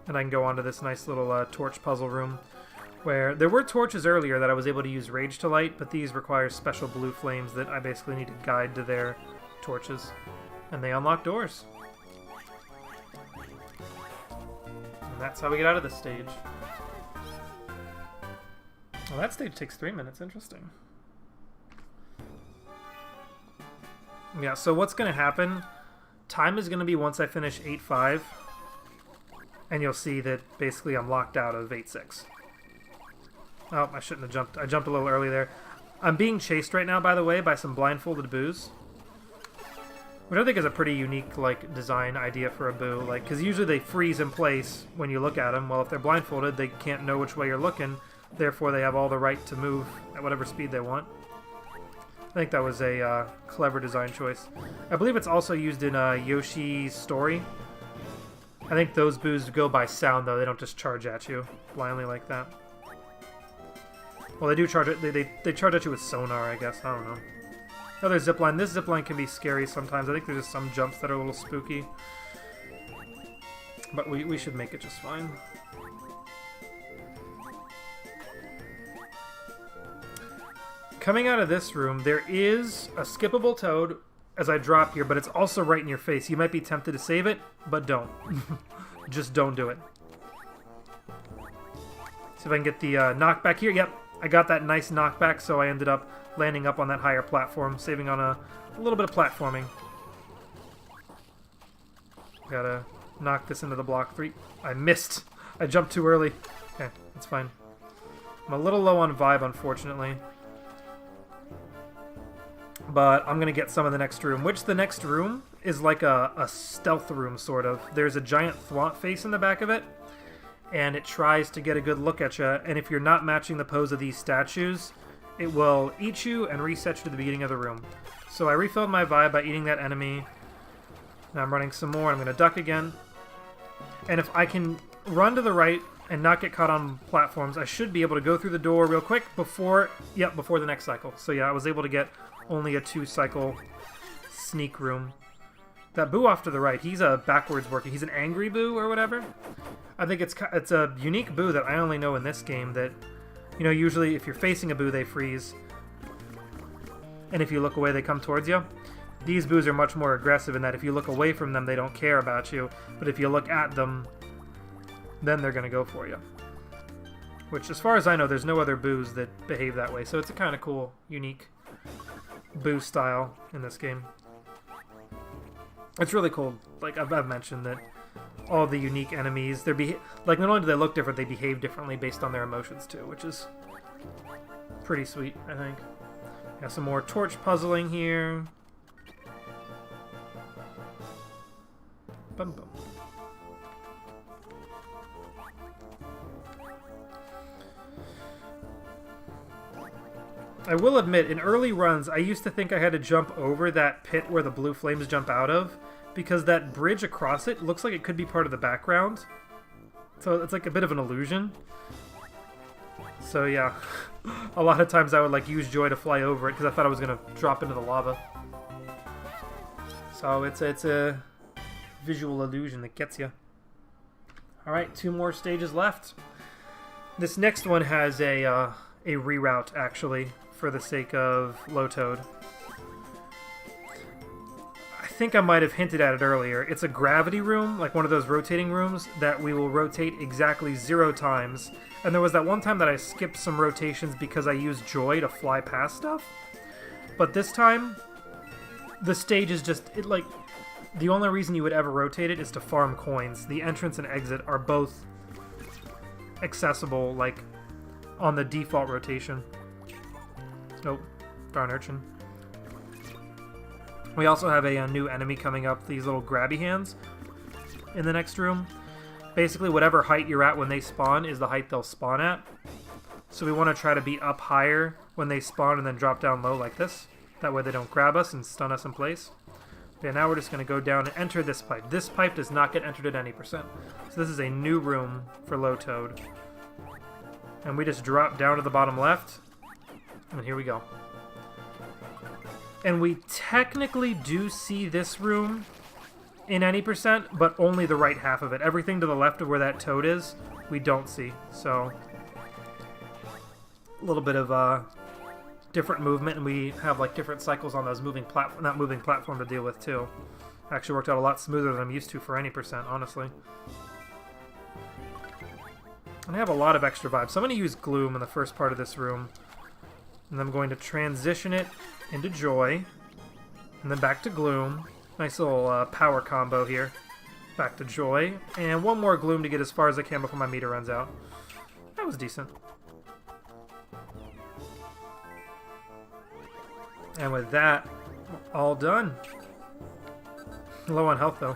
and I can go on to this nice little torch puzzle room, where there were torches earlier that I was able to use rage to light, but these require special blue flames that I basically need to guide to their torches. And they unlock doors. And that's how we get out of this stage. Well, that stage takes 3 minutes. Interesting. Yeah, so what's going to happen, time is going to be once I finish 8.5, and you'll see that basically I'm locked out of 8.6. Oh, I shouldn't have jumped. I jumped a little early there. I'm being chased right now, by the way, by some blindfolded boos. Which I think is a pretty unique, like, design idea for a boo. Like, because usually they freeze in place when you look at them. Well, if they're blindfolded, they can't know which way you're looking. Therefore, they have all the right to move at whatever speed they want. I think that was a clever design choice. I believe it's also used in Yoshi's Story. I think those boos go by sound, though. They don't just charge at you blindly like that. Well, they do charge it. They charge at you with sonar, I guess. I don't know. Another zipline. This zipline can be scary sometimes. I think there's just some jumps that are a little spooky. But we should make it just fine. Coming out of this room, there is a skippable toad as I drop here, but it's also right in your face. You might be tempted to save it, but don't. Just don't do it. See if I can get the knockback here. Yep, I got that nice knockback, so I ended up landing up on that higher platform, saving on a little bit of platforming. Gotta knock this into the block 3. I missed. I jumped too early. Okay, that's fine. I'm a little low on vibe, unfortunately. But I'm going to get some of the next room, which the next room is like a stealth room, sort of. There's a giant thwomp face in the back of it, and it tries to get a good look at you, and if you're not matching the pose of these statues, it will eat you and reset you to the beginning of the room. So I refilled my vibe by eating that enemy. Now I'm running some more. I'm going to duck again. And if I can run to the right and not get caught on platforms, I should be able to go through the door real quick before the next cycle. So yeah, I was able to get only a 2-cycle sneak room. That boo off to the right, he's a backwards working. He's an angry boo or whatever. I think it's a unique boo that I only know in this game that, you know, usually if you're facing a boo, they freeze. And if you look away, they come towards you. These boos are much more aggressive in that if you look away from them, they don't care about you. But if you look at them, then they're going to go for you. Which, as far as I know, there's no other boos that behave that way. So it's a kind of cool, unique boo style in this game. It's really cool. Like I've mentioned that all the unique enemies, like not only do they look different, they behave differently based on their emotions too, which is pretty sweet, I think. Got some more torch puzzling here. Bum bum. I will admit, in early runs, I used to think I had to jump over that pit where the blue flames jump out of, because that bridge across it looks like it could be part of the background. So it's like a bit of an illusion. So yeah, a lot of times I would like use Joy to fly over it because I thought I was going to drop into the lava. So it's a visual illusion that gets you. Alright, 2 more stages left. This next one has a reroute, actually, for the sake of Low Toad. I think I might have hinted at it earlier. It's a gravity room, like one of those rotating rooms, that we will rotate exactly 0 times. And there was that one time that I skipped some rotations because I used Joy to fly past stuff. But this time, the stage is just, the only reason you would ever rotate it is to farm coins. The entrance and exit are both accessible, like, on the default rotation. Nope. Darn urchin. We also have a new enemy coming up, these little grabby hands, in the next room. Basically, whatever height you're at when they spawn is the height they'll spawn at. So we want to try to be up higher when they spawn and then drop down low like this. That way they don't grab us and stun us in place. Okay, now we're just going to go down and enter this pipe. This pipe does not get entered at any percent. So this is a new room for Low Toad. And we just drop down to the bottom left. And here we go. And we technically do see this room in any percent, but only the right half of it. Everything to the left of where that toad is, we don't see. So, a little bit of different movement, and we have like different cycles on those moving platform to deal with too. Actually worked out a lot smoother than I'm used to for any percent, honestly. And I have a lot of extra vibes. So I'm going to use Gloom in the first part of this room. And I'm going to transition it into Joy. And then back to Gloom. Nice little power combo here. Back to Joy. And one more Gloom to get as far as I can before my meter runs out. That was decent. And with that, all done. Low on health though.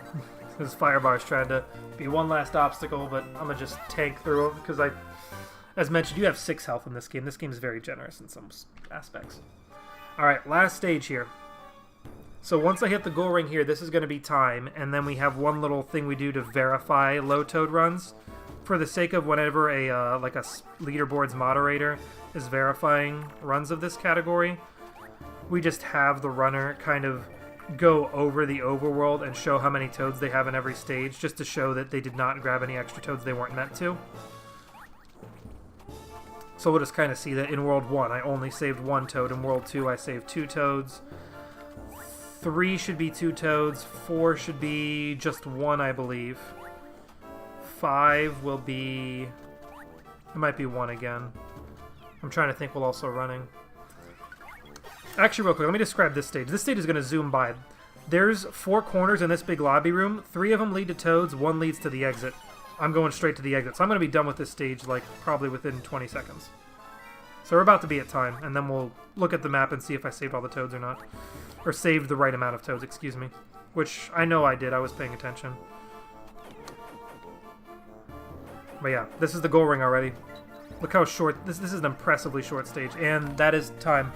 This Firebar's trying to be one last obstacle, but I'm going to just tank through it because as mentioned, you have 6 health in this game. This game is very generous in some aspects. Alright, last stage here. So once I hit the goal ring here, this is going to be time, and then we have one little thing we do to verify Low Toad runs. For the sake of whenever a leaderboard's moderator is verifying runs of this category, we just have the runner kind of go over the overworld and show how many toads they have in every stage, just to show that they did not grab any extra toads they weren't meant to. So we'll just kind of see that in World 1, I only saved 1 toad. In World 2, I saved 2 toads. 3 should be 2 toads. 4 should be just 1, I believe. 5 will be... It might be 1 again. I'm trying to think while also running. Actually, real quick, let me describe this stage. This stage is going to zoom by. There's 4 corners in this big lobby room. 3 of them lead to toads. 1 leads to the exit. I'm going straight to the exit. So I'm going to be done with this stage, like, probably within 20 seconds. So we're about to be at time, and then we'll look at the map and see if I saved all the toads or not. Or saved the right amount of toads, excuse me. Which I know I did. I was paying attention. But yeah, this is the goal ring already. Look how short... This is an impressively short stage. And that is time.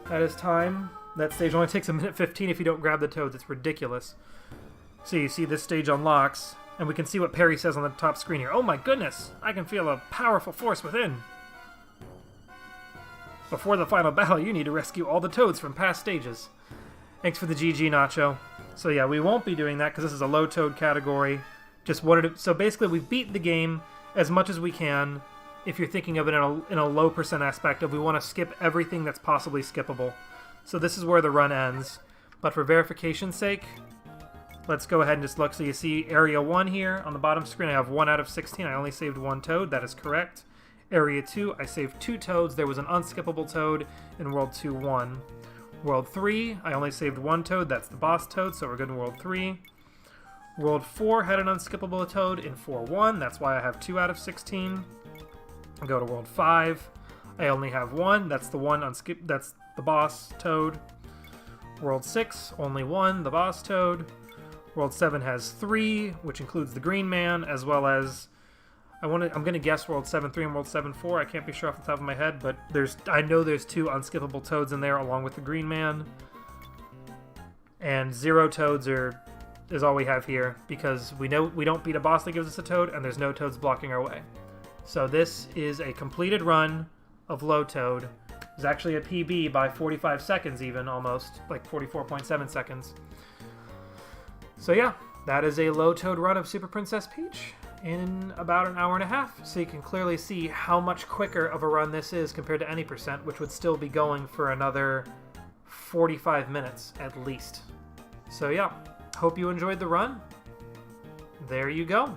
That is time. That stage only takes 1:15 if you don't grab the toads. It's ridiculous. So you see this stage unlocks, and we can see what Perry says on the top screen here. Oh my goodness! I can feel a powerful force within. Before the final battle, you need to rescue all the toads from past stages. Thanks for the GG, Nacho. So yeah, we won't be doing that because this is a low toad category. Just wanted to... So basically, we've beaten the game as much as we can. If you're thinking of it in a low percent aspect of we want to skip everything that's possibly skippable. So this is where the run ends. But for verification's sake, let's go ahead and just look. So you see Area 1 here on the bottom screen. I have 1 out of 16. I only saved 1 toad. That is correct. Area 2, I saved 2 toads. There was an unskippable toad in World 2-1. World 3, I only saved 1 toad. That's the boss toad, so we're good in World 3. World 4 had an unskippable toad in 4-1. That's why I have 2 out of 16. I'll go to World 5. I only have 1. That's the one that's the boss toad. World 6, only 1, the boss toad. World 7 has 3, which includes the green man, as well as I'm gonna guess World 7-3 and World 7-4. I can't be sure off the top of my head, but I know there's 2 unskippable Toads in there along with the Green Man. And 0 Toads is all we have here because we know we don't beat a boss that gives us a Toad, and there's no Toads blocking our way. So this is a completed run of Low Toad. It's actually a PB by 45 seconds even, almost, like 44.7 seconds. So yeah, that is a Low Toad run of Super Princess Peach in about an hour and a half. So you can clearly see how much quicker of a run this is compared to any percent, which would still be going for another 45 minutes at least. So yeah, hope you enjoyed the run. There you go.